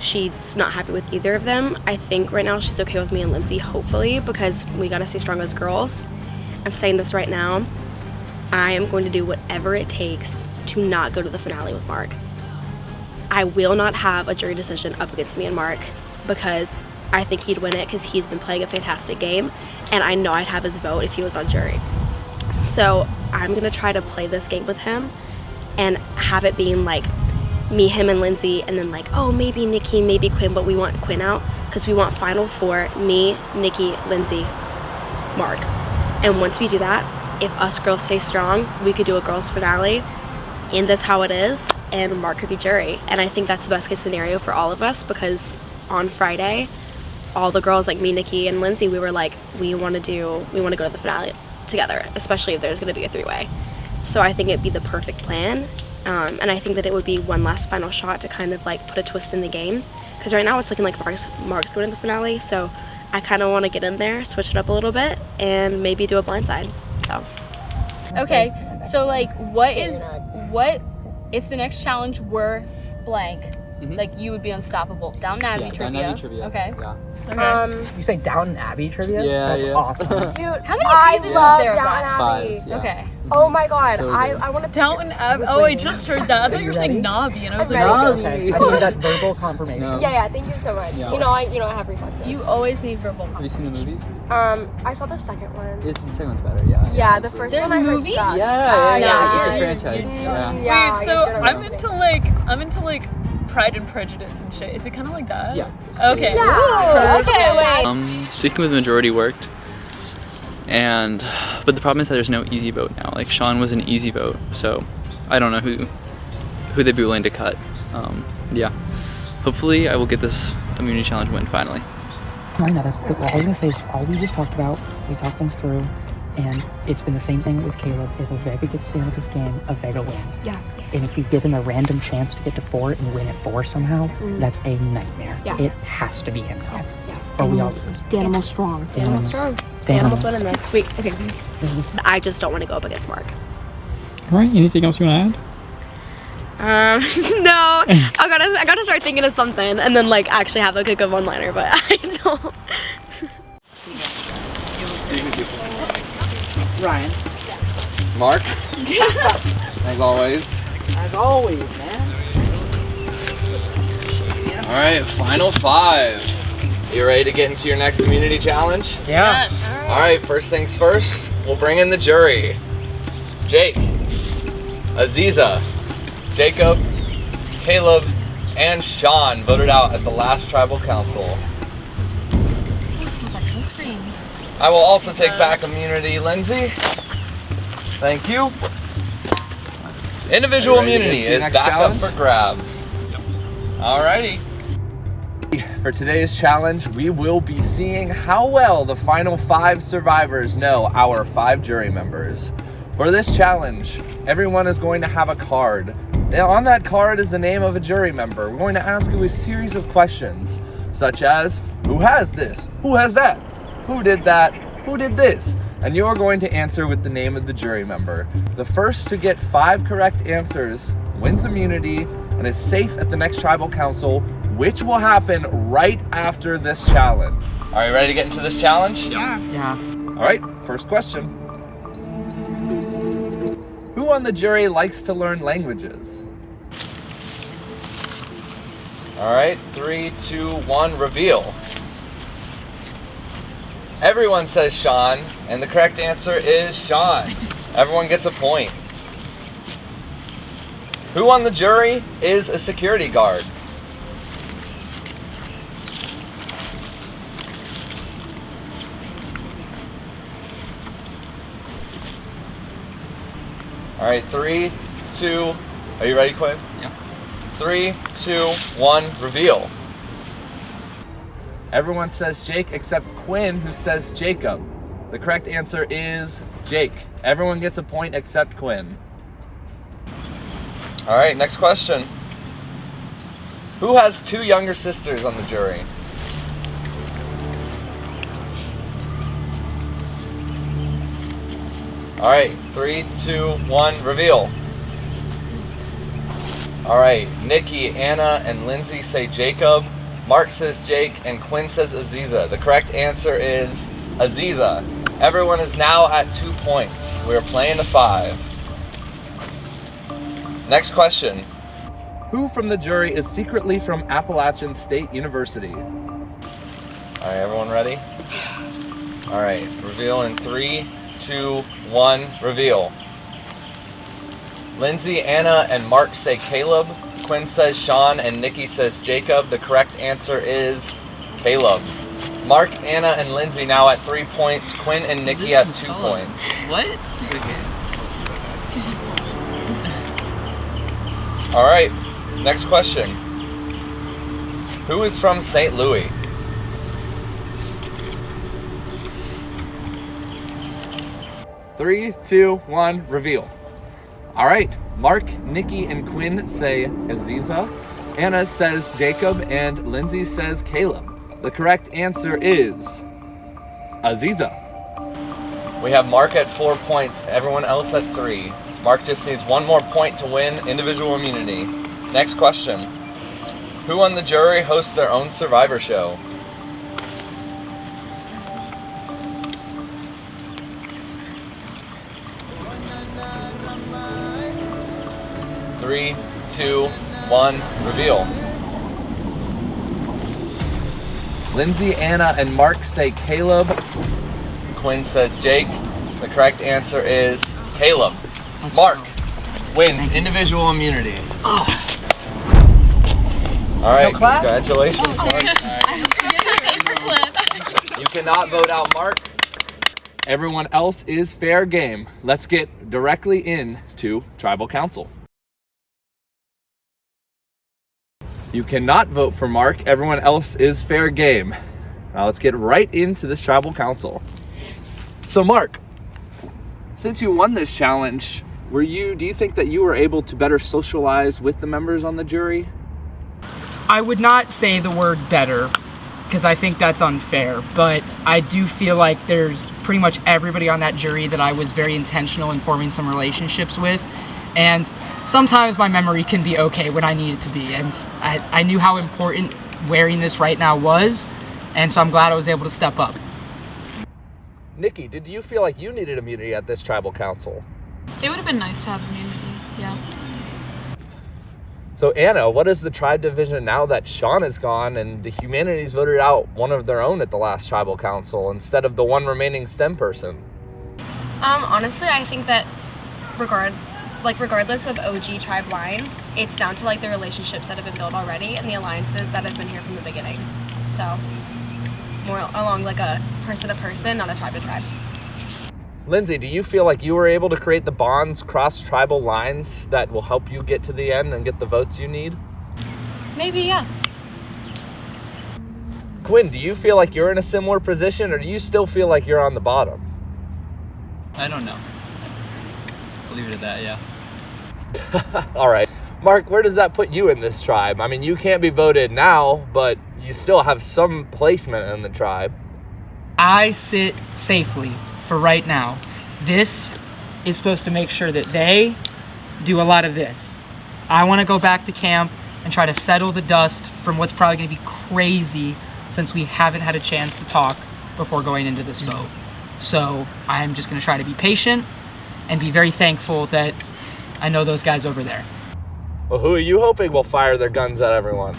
Speaker 3: she's not happy with either of them. I think right now she's okay with me and Lindsay, hopefully, because we gotta stay strong as girls. I'm saying this right now. I am going to do whatever it takes to not go to the finale with Mark. I will not have a jury decision up against me and Mark because I think he'd win it because he's been playing a fantastic game, and I know I'd have his vote if he was on jury. So I'm gonna try to play this game with him and have it being like me, him, and Lindsay, and then like, oh, maybe Nikki, maybe Quinn, but we want Quinn out because we want final four, me, Nikki, Lindsay, Mark. And once we do that, if us girls stay strong, we could do a girls finale, end this how it is, and Mark could be jury. And I think that's the best case scenario for all of us, because on Friday, all the girls, like me, Nikki, and Lindsay, we were like, we want to go to the finale together, especially if there's going to be a three-way. So I think it'd be the perfect plan. And I think that it would be one last final shot to kind of like put a twist in the game, because right now it's looking like Mark's going to the finale. So I kind of want to get in there, switch it up a little bit, and maybe do a blindside. So.
Speaker 9: Okay, so like, what if the next challenge were blank? Like, you would be unstoppable. Downton Abbey trivia.
Speaker 6: Downton Abbey trivia.
Speaker 9: Okay.
Speaker 6: Yeah.
Speaker 10: You say Downton Abbey trivia?
Speaker 6: Yeah,
Speaker 10: That's
Speaker 6: yeah.
Speaker 10: awesome.
Speaker 12: Dude,
Speaker 9: How many
Speaker 12: I
Speaker 9: seasons
Speaker 12: love
Speaker 9: is there?
Speaker 12: Downton Abbey.
Speaker 6: 5. Yeah.
Speaker 9: Okay.
Speaker 12: Oh my god,
Speaker 6: So
Speaker 12: I want to
Speaker 7: Downton Abbey. Oh, I just heard that. I thought you were saying Navi, and I was like,
Speaker 12: ready.
Speaker 7: Navi.
Speaker 10: Okay, I need that verbal confirmation.
Speaker 6: No.
Speaker 12: Yeah, thank you so much.
Speaker 6: Yeah.
Speaker 12: You know, I have reflexes.
Speaker 9: You always need verbal
Speaker 6: Have you seen the movies?
Speaker 12: I saw the second one.
Speaker 6: The second one's better, yeah.
Speaker 12: Yeah, the first
Speaker 9: There's
Speaker 12: one I heard
Speaker 9: movies?
Speaker 12: sucked.
Speaker 6: Yeah,
Speaker 12: yeah.
Speaker 6: It's a franchise. Yeah.
Speaker 12: Yeah, I
Speaker 7: Wait,
Speaker 12: guess
Speaker 7: so
Speaker 12: you're not
Speaker 7: I'm
Speaker 12: wrong.
Speaker 7: into like Pride and Prejudice and shit. Is it kind of like that?
Speaker 6: Yeah.
Speaker 7: Okay.
Speaker 12: Yeah.
Speaker 9: Okay, wait.
Speaker 6: Sticking with majority worked. But the problem is that there's no easy vote now. Like, Sean was an easy vote, so I don't know who they'd be willing to cut. Yeah. Hopefully I will get this immunity challenge win finally.
Speaker 4: I know, all I was gonna say is all we just talked about, we talked things through, and it's been the same thing with Caleb. If a Vega gets to the end of this game, a Vega wins.
Speaker 2: Yeah.
Speaker 4: And if we give him a random chance to get to 4 and win at 4 somehow, that's a nightmare.
Speaker 2: Yeah.
Speaker 4: It has to be him now. Or we all lose.
Speaker 2: Danimal strong.
Speaker 4: Danimal
Speaker 3: strong.
Speaker 4: Danimal's
Speaker 3: Animals winning this. Wait, okay. I just don't want to go up against Mark.
Speaker 13: All right. Anything else you want to add?
Speaker 3: No. I gotta start thinking of something and then like actually have like a good one-liner, but I don't.
Speaker 10: Ryan.
Speaker 8: Mark? As always.
Speaker 10: As always, man.
Speaker 8: All right, final 5. You ready to get into your next immunity challenge?
Speaker 10: Yeah.
Speaker 8: All right, first things first, we'll bring in the jury. Jake, Aziza, Jacob, Caleb, and Sean voted out at the last tribal council.
Speaker 9: It smells like sunscreen.
Speaker 8: I will also take back immunity, Lindsay. Thank you. Individual immunity is back up for grabs. Alrighty. For today's challenge, we will be seeing how well the final 5 survivors know our 5 jury members. For this challenge, everyone is going to have a card. Now, on that card is the name of a jury member. We're going to ask you a series of questions, such as, who has this? Who has that? Who did that? Who did this? And you're going to answer with the name of the jury member. The first to get 5 correct answers wins immunity and is safe at the next tribal council, which will happen right after this challenge. Are you ready to get into this challenge?
Speaker 10: Yeah.
Speaker 8: All right, first question. Who on the jury likes to learn languages? All right, 3, 2, 1, reveal. Everyone says Sean, and the correct answer is Sean. Everyone gets a point. Who on the jury is a security guard? All right, 3, 2, are you ready, Quinn?
Speaker 6: Yeah.
Speaker 8: 3, 2, 1, reveal. Everyone says Jake except Quinn, who says Jacob. The correct answer is Jake. Everyone gets a point except Quinn. All right, next question. Who has 2 younger sisters on the jury? All right, 3, 2, 1, reveal. All right, Nikki, Anna, and Lindsay say Jacob. Mark says Jake, and Quinn says Aziza. The correct answer is Aziza. Everyone is now at 2 points. We're playing to 5. Next question. Who from the jury is secretly from Appalachian State University?
Speaker 1: All right, everyone ready? All right, reveal in 3, 2, 1, reveal. Lindsay, Anna, and Mark say Caleb. Quinn says Sean, and Nikki says Jacob. The correct answer is Caleb. Mark, Anna, and Lindsay now at 3 points. Quinn and Nikki at 2 points.
Speaker 6: What?
Speaker 1: All right, next question. Who is from St. Louis? Three, two, one, reveal. All right, Mark, Nikki, and Quinn say Aziza. Anna says Jacob, and Lindsay says Caleb. The correct answer is Aziza. We have Mark at 4 points, everyone else at 3. Mark just needs one more point to win individual immunity. Next question. Who on the jury hosts their own Survivor show? Three, two, one, reveal. Lindsay, Anna, and Mark say Caleb. Quinn says Jake. The correct answer is Caleb. Mark wins individual immunity. All right, congratulations, Mark. You cannot vote out Mark. Everyone else is fair game. Let's get directly into Tribal Council. You cannot vote for Mark. Everyone else is fair game. Now let's get right into this Tribal Council. So Mark, since you won this challenge, do you think that you were able to better socialize with the members on the jury?
Speaker 10: I would not say the word better, because I think that's unfair, but I do feel like there's pretty much everybody on that jury that I was very intentional in forming some relationships with, and sometimes my memory can be okay when I need it to be, and I knew how important wearing this right now was, and so I'm glad I was able to step up.
Speaker 1: Nikki, did you feel like you needed immunity at this Tribal Council?
Speaker 7: It would have been nice to have immunity, yeah.
Speaker 1: So Anna, what is the tribe division now that Sean is gone and the Humanities voted out one of their own at the last Tribal Council instead of the one remaining STEM person?
Speaker 12: Honestly, I think that regardless of OG tribe lines, it's down to like the relationships that have been built already and the alliances that have been here from the beginning. So more along like a person to person, not a tribe to tribe.
Speaker 1: Lindsay, do you feel like you were able to create the bonds cross tribal lines that will help you get to the end and get the votes you need?
Speaker 12: Maybe, yeah.
Speaker 1: Quinn, do you feel like you're in a similar position or do you still feel like you're on the bottom?
Speaker 6: I don't know. I'll leave it at that, yeah.
Speaker 1: All right. Mark, where does that put you in this tribe? I mean, you can't be voted now, but you still have some placement in the tribe.
Speaker 10: I sit safely for right now. This is supposed to make sure that they do a lot of this. I want to go back to camp and try to settle the dust from what's probably going to be crazy since we haven't had a chance to talk before going into this vote. So I'm just going to try to be patient and be very thankful that I know those guys over there.
Speaker 1: Well, who are you hoping will fire their guns at everyone?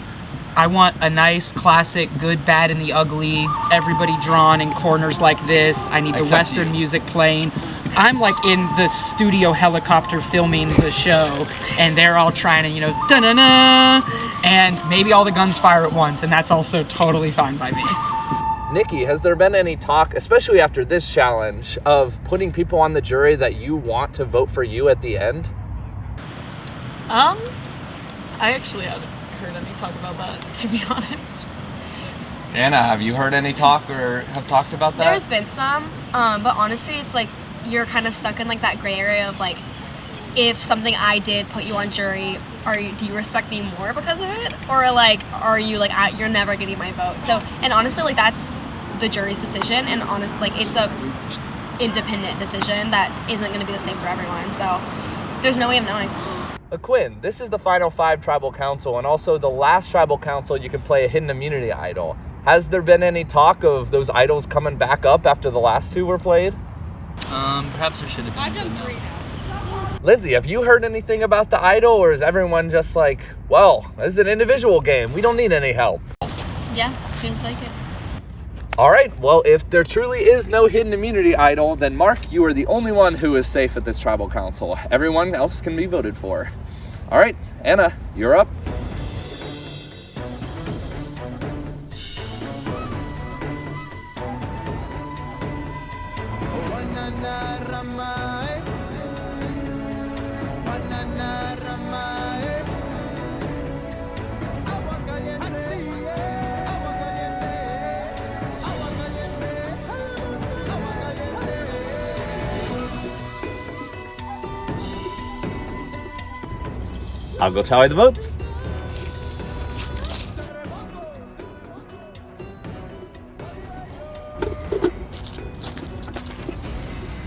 Speaker 10: I want a nice, classic, good, bad, and the ugly, everybody drawn in corners like this. I need the Western music playing. I'm like in the studio helicopter filming the show, and they're all trying to, da-na-na, and maybe all the guns fire at once, and that's also totally fine by me.
Speaker 1: Nikki, has there been any talk, especially after this challenge, of putting people on the jury that you want to vote for you at the end?
Speaker 7: I actually haven't heard any talk about that, to be honest.
Speaker 1: Anna, have you heard any talk or have talked about that?
Speaker 12: There's been some, but honestly, it's like you're kind of stuck in like that gray area of like, if something I did put you on jury, do you respect me more because of it, or like are you like you're never getting my vote? So, and honestly, like that's the jury's decision, and it's a independent decision that isn't going to be the same for everyone. So there's no way of knowing.
Speaker 1: Quinn, this is the final 5 Tribal Council and also the last Tribal Council you can play a hidden immunity idol. Has there been any talk of those idols coming back up after the last 2 were played?
Speaker 6: Perhaps there should have been.
Speaker 9: I've done 3 now.
Speaker 1: Lindsay, have you heard anything about the idol, or is everyone just like, well, this is an individual game, we don't need any help?
Speaker 9: Yeah, seems like it.
Speaker 1: All right, well, if there truly is no hidden immunity idol, then Mark, you are the only one who is safe at this tribal council. Everyone else can be voted for. All right, Anna, you're up. I'll go tally the votes.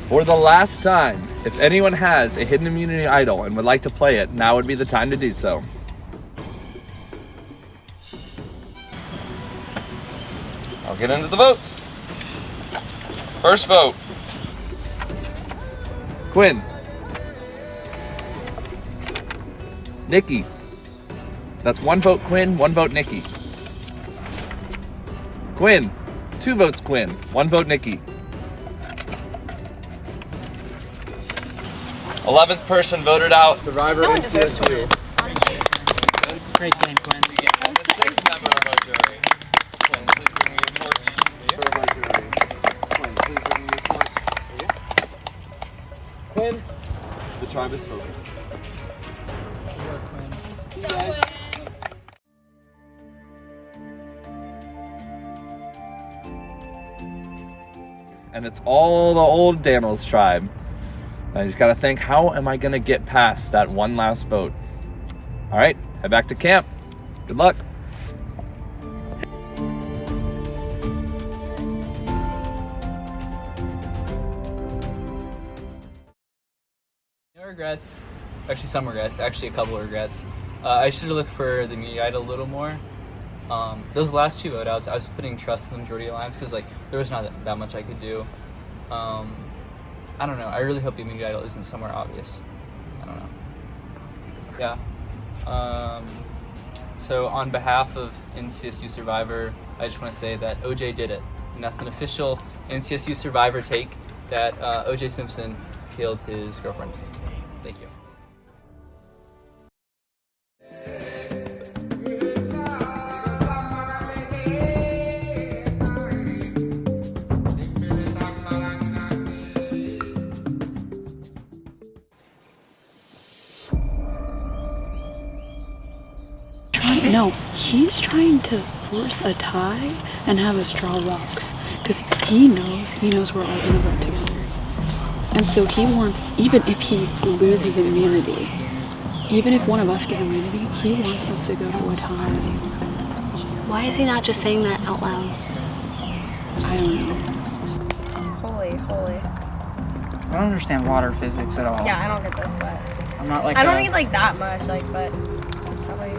Speaker 1: For the last time, if anyone has a hidden immunity idol and would like to play it, now would be the time to do so. I'll get into the votes. First vote, Quinn. Nikki. That's 1 vote Quinn, 1 vote Nikki. Quinn. 2 votes Quinn, 1 vote Nikki. 11th person voted out. Survivor.
Speaker 12: No one deserves to win. Honestly.
Speaker 4: Great game, Quinn.
Speaker 1: And the 6th member of our jury. Quinn, please bring me your torch. Quinn, the tribe is broken. And it's all the old Daniels tribe. I just gotta think, how am I gonna get past that one last vote? All right, head back to camp. Good luck.
Speaker 6: No regrets. Actually, some regrets. Actually, a couple of regrets. I should have looked for the immunity idol a little more. Those last 2 vote outs, I was putting trust in the majority alliance because like there was not that much I could do. I don't know. I really hope the immunity idol isn't somewhere obvious. I don't know. Yeah. So on behalf of NCSU Survivor, I just want to say that OJ did it, and that's an official NCSU Survivor take that OJ Simpson killed his girlfriend. Thank you.
Speaker 5: No, he's trying to force a tie and have a straw box because he knows we're all gonna vote together, and so he wants, even if he loses immunity, even if one of us get immunity, he wants us to go to a tie.
Speaker 2: Why is he not just saying that out loud?
Speaker 5: I don't know.
Speaker 12: Holy.
Speaker 4: I don't understand water physics at all.
Speaker 12: Yeah, I don't get this, but
Speaker 4: I'm not like.
Speaker 12: I don't need like that much, like, but it's probably.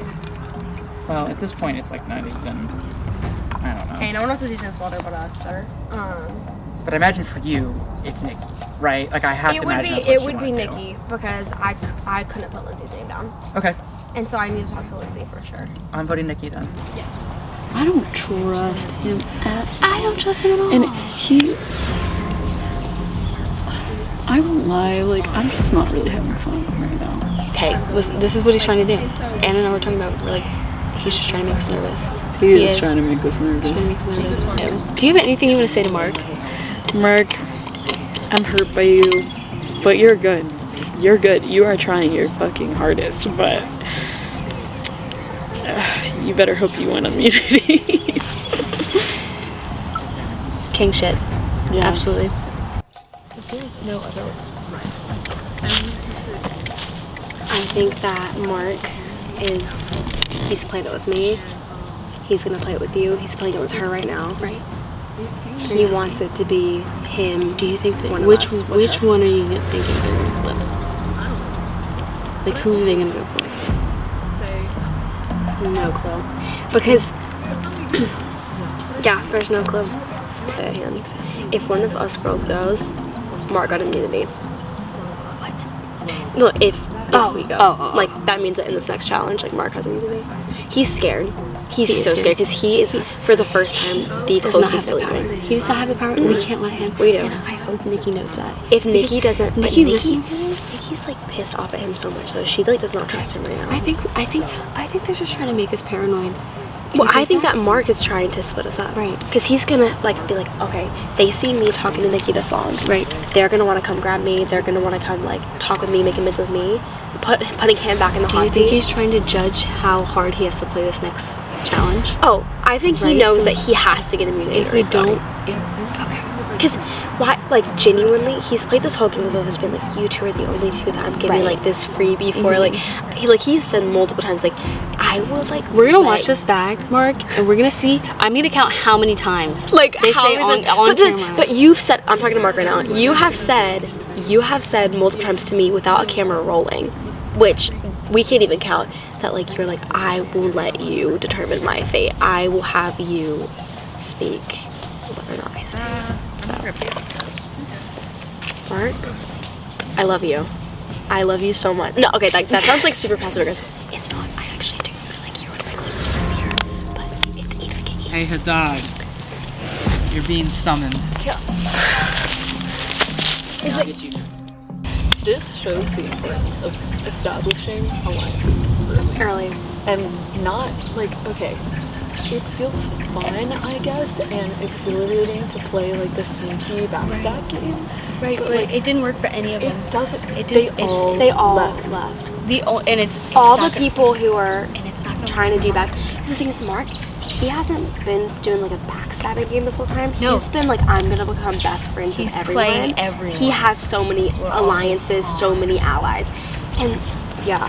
Speaker 4: Well, at this point, it's like not even. I don't know.
Speaker 12: Hey, no one else is using this water but us, sir.
Speaker 4: But I imagine for you, it's Nikki, right? Like I have to imagine.
Speaker 12: It would be Nikki because I couldn't put Lindsay's name down.
Speaker 4: Okay.
Speaker 12: And so I need to talk to Lindsay for sure.
Speaker 4: I'm voting Nikki then.
Speaker 12: Yeah.
Speaker 5: I don't trust him at all.
Speaker 2: I don't trust him at all.
Speaker 5: And I won't lie, like, I'm just not really having fun right now.
Speaker 2: Hey, listen, this is what he's trying to do. Anna and I were talking about, we're like, he's just trying to make us nervous.
Speaker 5: He is trying to make us nervous.
Speaker 2: Trying to make us nervous. Do you have anything you want to say to Mark?
Speaker 5: Mark, I'm hurt by you, but you're good. You're good. You are trying your fucking hardest, but you better hope you win immunity.
Speaker 2: King shit.
Speaker 5: Yeah.
Speaker 2: Absolutely.
Speaker 5: If there's no other
Speaker 2: I think that Mark he's played it with me. He's gonna play it with you. He's playing it with her right now. Right. He wants it to be him. Do you think that which one are you thinking they're gonna flip? Like, who are they gonna go for? No clue. Because yeah, there's no clue. If one of us girls goes, Mark got immunity. What? No, if we go. Like, that means that in this next challenge, like, Mark has immunity. He's scared.
Speaker 3: He's so scared because he is, for the first time, the closest to leaving.
Speaker 2: He does not have the power. We can't let him.
Speaker 3: We do.
Speaker 2: And I hope Nikki knows that.
Speaker 3: If Nikki doesn't, but Nikki's like pissed off at him so much, so she like does not trust him right now.
Speaker 2: I think they're just trying to make us paranoid.
Speaker 3: Well, I think that Mark is trying to split us up.
Speaker 2: Right.
Speaker 3: Because he's gonna like be like, okay, they see me talking to Nikki this long.
Speaker 2: Right.
Speaker 3: They're gonna want to come grab me. They're gonna want to come like talk with me, make amends with me, putting him back in the hot seat.
Speaker 2: Do you think he's trying to judge how hard he has to play this next challenge?
Speaker 3: Oh, I think he knows that he has to get immunity.
Speaker 2: If we don't,
Speaker 3: because why? Like genuinely, he's played this whole game of has been like, you two are the only two that I'm giving like this freebie for. Like he said multiple times, like I would like.
Speaker 2: We're gonna watch this back, Mark, and we're gonna see. I'm gonna count how many times
Speaker 3: like
Speaker 2: they
Speaker 3: how
Speaker 2: say on camera.
Speaker 3: But you've said, I'm talking to Mark right now. You have said multiple times to me without a camera rolling, which we can't even count. That like you're like, I will let you determine my fate. I will have you speak whether or not I stay. Mark, I love you. I love you so much. No, okay, that sounds like super passive aggressive. It's not. I actually do. Like you're one of my closest friends here. But it's either get you.
Speaker 10: Hey, Haddad. You're being summoned.
Speaker 2: Yeah. This shows the importance of establishing alliances
Speaker 3: early.
Speaker 2: And not like, okay, it feels fun, I guess, and exhilarating to play like the sneaky backstab game.
Speaker 9: Right, but
Speaker 2: like,
Speaker 9: it didn't work for any of them.
Speaker 2: It doesn't.
Speaker 9: They
Speaker 2: all
Speaker 3: left.
Speaker 9: And it's
Speaker 3: all the people who are
Speaker 9: and it's not
Speaker 3: trying to do back. The thing is, Mark, he hasn't been doing like a backstabbing game this whole time.
Speaker 9: No.
Speaker 3: He's been like, I'm gonna become best friends with everyone.
Speaker 9: Playing everyone.
Speaker 3: He has so many alliances, so many allies, and yeah.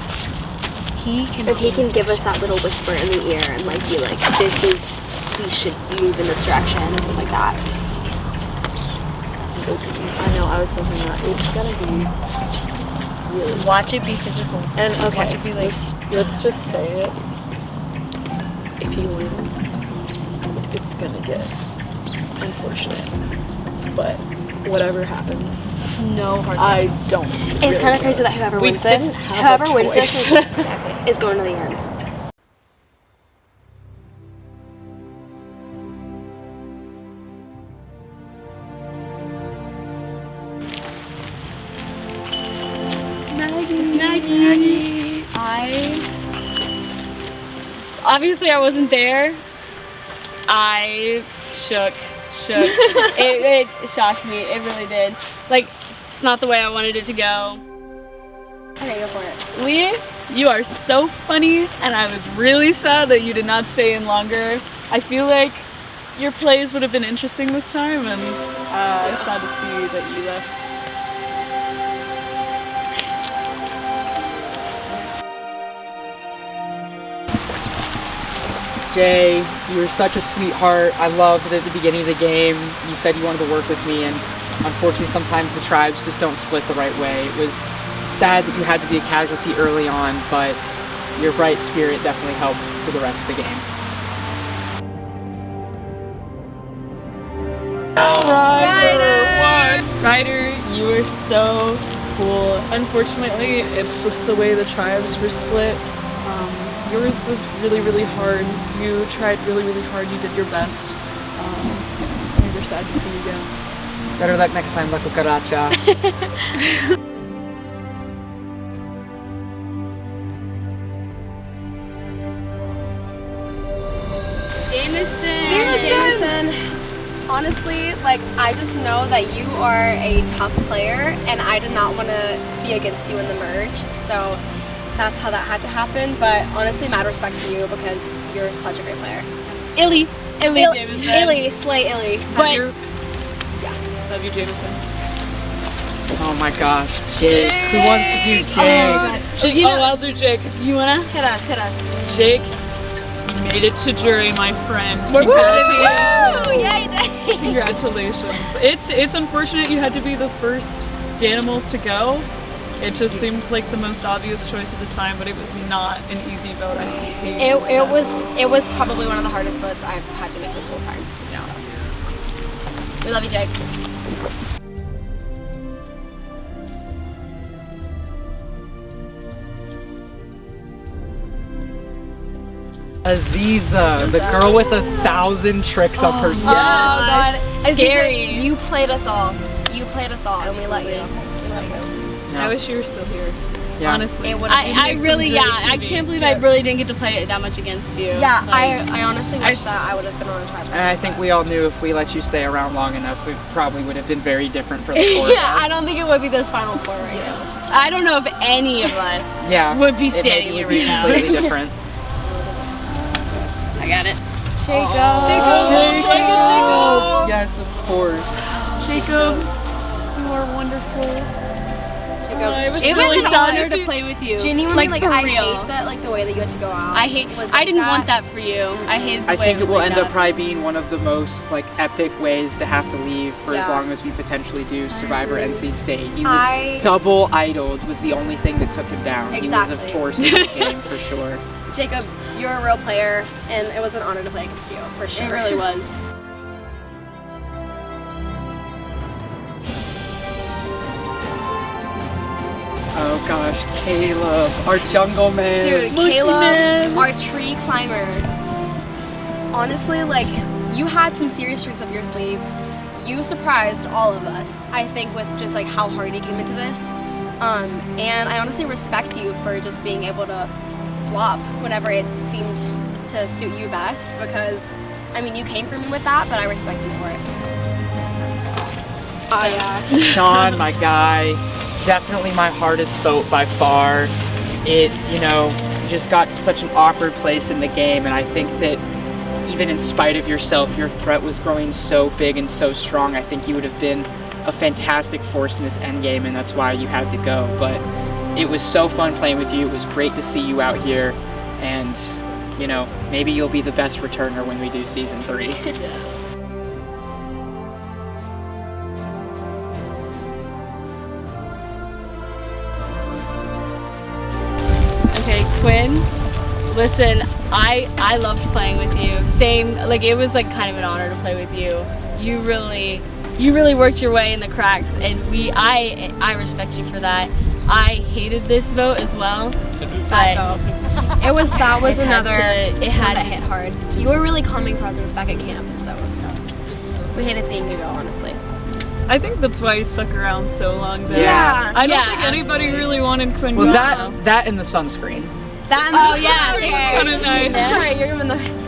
Speaker 3: If he can give us that little whisper in the ear and like be like, we should move in this direction and stuff like that.
Speaker 2: I know, I was thinking that it's gonna be really.
Speaker 9: Watch it be physical.
Speaker 2: And okay,
Speaker 9: watch it be like,
Speaker 2: let's just say it. If he wins, it's gonna get unfortunate. But whatever happens,
Speaker 9: no hard.
Speaker 2: I don't.
Speaker 3: It's kind of crazy that whoever wins this is going to the end.
Speaker 9: Maggie. Obviously I wasn't there. I shook. It shocked me. It really did. Like, it's not the way I wanted it to go.
Speaker 3: Okay, go for it.
Speaker 7: Lee, you are so funny, and I was really sad that you did not stay in longer. I feel like your plays would have been interesting this time, and it's sad to see that you left.
Speaker 4: Jay, you were such a sweetheart. I loved that at the beginning of the game, you said you wanted to work with me, and unfortunately sometimes the tribes just don't split the right way. It was sad that you had to be a casualty early on, but your bright spirit definitely helped for the rest of the game.
Speaker 7: Ryder, you were so cool. Unfortunately, it's just the way the tribes were split. Yours was really, really hard. You tried really, really hard. You did your best. And we're sad to see you go.
Speaker 4: Better luck next time, La Cucaracha.
Speaker 12: Jameson. Honestly, like, I just know that you are a tough player, and I did not want to be against you in the merge, so that's how that had to happen. But honestly, mad respect to you because you're such a great player.
Speaker 9: Illy Jameson.
Speaker 12: Illy, slay Illy.
Speaker 7: Love you, Jameson.
Speaker 4: Oh my gosh, Jake. Who wants to do Jake?
Speaker 7: I'll do Jake. You wanna?
Speaker 12: Hit us.
Speaker 7: Jake, you made it to jury, my friend.
Speaker 12: Congratulations. Yay, Jake.
Speaker 7: Congratulations. It's unfortunate you had to be the first Danimals to go. It just seems like the most obvious choice at the time, but it was not an easy vote. I hate
Speaker 12: it. It was probably one of the hardest votes I've had to make this whole time.
Speaker 7: Yeah.
Speaker 12: So. We love you, Jake.
Speaker 10: Aziza, the girl with 1,000 tricks up her sleeve.
Speaker 12: Oh God,
Speaker 9: Scary.
Speaker 12: You played us all. You played us all, and we let you.
Speaker 7: I wish you were still here.
Speaker 10: Yeah.
Speaker 7: Honestly,
Speaker 9: I really, I can't believe I really didn't get to play it that much against you.
Speaker 12: Yeah,
Speaker 9: Like,
Speaker 12: I honestly wish that I would have been on a tripod.
Speaker 10: And I think we all knew if we let you stay around long enough, it probably would have been very different for the four of
Speaker 12: Yeah,
Speaker 10: us.
Speaker 12: I don't think it would be this final four right now.
Speaker 9: I don't know if any of us
Speaker 10: Yeah,
Speaker 9: would be
Speaker 10: it
Speaker 9: standing
Speaker 10: maybe
Speaker 9: here
Speaker 10: would be
Speaker 9: right now.
Speaker 10: completely different.
Speaker 9: I got it.
Speaker 7: Jacob.
Speaker 10: Yes, of course.
Speaker 7: Jacob, you are wonderful.
Speaker 9: It was an honor to play with you.
Speaker 12: Genuinely, like
Speaker 9: for
Speaker 12: I
Speaker 9: real.
Speaker 12: hate that, like the way that you had to go out.
Speaker 9: I didn't want that for you. I hated the
Speaker 10: I
Speaker 9: way
Speaker 10: think
Speaker 9: it was
Speaker 10: it will
Speaker 9: like
Speaker 10: end
Speaker 9: that.
Speaker 10: up probably being one of the most like epic ways to have to leave for as
Speaker 12: Yeah.
Speaker 10: long as we potentially do Survivor NC State. He was
Speaker 12: I-
Speaker 10: double idled was the only thing that took him down. He was
Speaker 12: Exactly.
Speaker 10: a force in this game for sure.
Speaker 12: Jacob, you're a real player, and it was an honor to play against you, for sure.
Speaker 9: It really was.
Speaker 10: Oh gosh, Caleb, our jungle man.
Speaker 12: Dude, Caleb, our tree climber. Honestly, like, you had some serious tricks up your sleeve. You surprised all of us, I think, with just like how hard you came into this. And I honestly respect you for just being able to flop whenever it seemed to suit you best, because, I mean, you came for me with that, but I respect you for it. Oh, yeah.
Speaker 10: Sean, my guy, definitely my hardest vote by far. It, just got to such an awkward place in the game, and I think that even in spite of yourself, your threat was growing so big and so strong. I think you would have been a fantastic force in this end game, and that's why you had to go. But it was so fun playing with you. It was great to see you out here, and maybe you'll be the best returner when we do season 3.
Speaker 9: Okay, Quinn, listen, I loved playing with you. Same, like it was like kind of an honor to play with you. You really worked your way in the cracks, and I respect you for that. I hated this vote as well, but
Speaker 12: That was
Speaker 9: it
Speaker 12: another
Speaker 9: had
Speaker 12: one
Speaker 9: to
Speaker 12: that hit hard. You were really calming presence back at camp, so it was just, we hated seeing you go, honestly.
Speaker 7: I think that's why you stuck around so long there.
Speaker 12: Yeah.
Speaker 7: I don't
Speaker 9: Yeah,
Speaker 7: think anybody really wanted Quinn.
Speaker 10: Well,
Speaker 7: gone.
Speaker 10: that and the sunscreen.
Speaker 12: That
Speaker 9: Oh, yeah,
Speaker 7: It's kind of nice.
Speaker 12: Alright, you're giving the...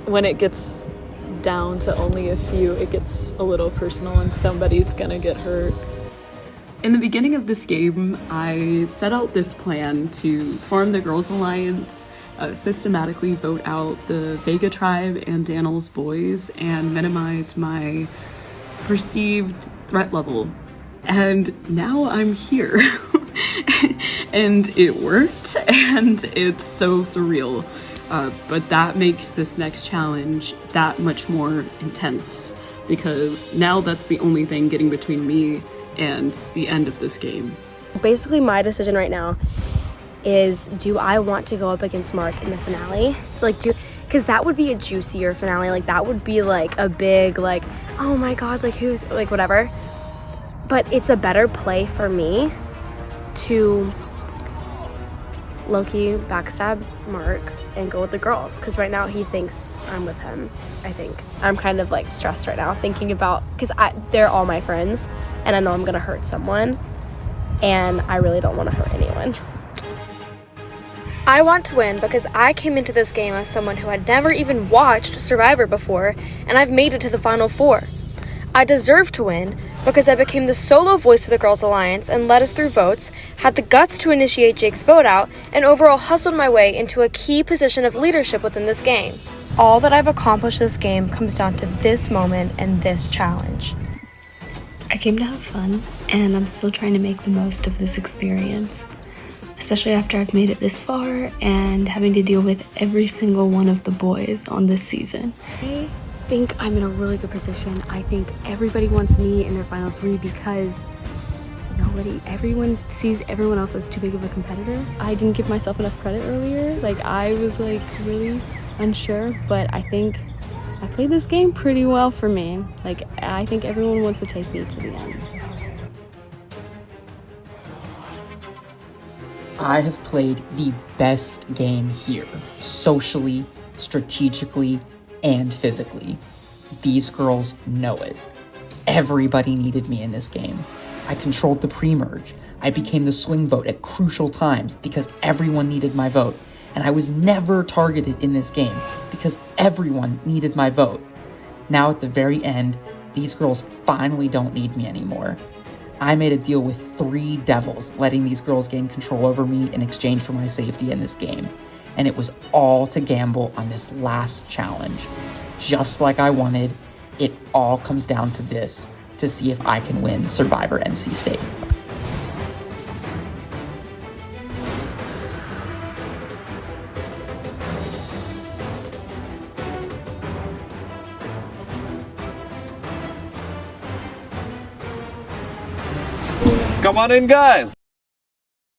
Speaker 7: When it gets down to only a few, it gets a little personal and somebody's gonna get hurt.
Speaker 14: In the beginning of this game, I set out this plan to form the Girls Alliance, systematically vote out the Vega tribe and Daniel's boys, and minimize my perceived threat level. And now I'm here. And it worked, and it's so surreal. But that makes this next challenge that much more intense, because now that's the only thing getting between me and the end of this game.
Speaker 3: Basically, my decision right now is, do I want to go up against Mark in the finale? Because that would be a juicier finale. Like, that would be like a big, like, oh my god, like who's, like whatever. But it's a better play for me to low-key backstab Mark and go with the girls, because right now he thinks I'm with him. I think I'm kind of like stressed right now thinking about, because they're all my friends and I know I'm gonna hurt someone, and I really don't want to hurt anyone. I want to win because I came into this game as someone who had never even watched Survivor before, and I've made it to the final 4. I deserve to win because I became the solo voice for the Girls Alliance and led us through votes, had the guts to initiate Jake's vote out, and overall hustled my way into a key position of leadership within this game. All that I've accomplished this game comes down to this moment and this challenge.
Speaker 2: I came to have fun, and I'm still trying to make the most of this experience, especially after I've made it this far and having to deal with every single one of the boys on this season. I think I'm in a really good position. I think everybody wants me in their final 3 because everyone sees everyone else as too big of a competitor. I didn't give myself enough credit earlier. Like, I was like really unsure, but I think I played this game pretty well for me. Like, I think everyone wants to take me to the ends.
Speaker 4: I have played the best game here, socially, strategically, and physically. These girls know it. Everybody needed me in this game. I controlled the pre-merge. I became the swing vote at crucial times because everyone needed my vote. And I was never targeted in this game because everyone needed my vote. Now at the very end, these girls finally don't need me anymore. I made a deal with 3 devils, letting these girls gain control over me in exchange for my safety in this game. And it was all to gamble on this last challenge. Just like I wanted, it all comes down to this, to see if I can win Survivor NC State.
Speaker 1: Come on in, guys.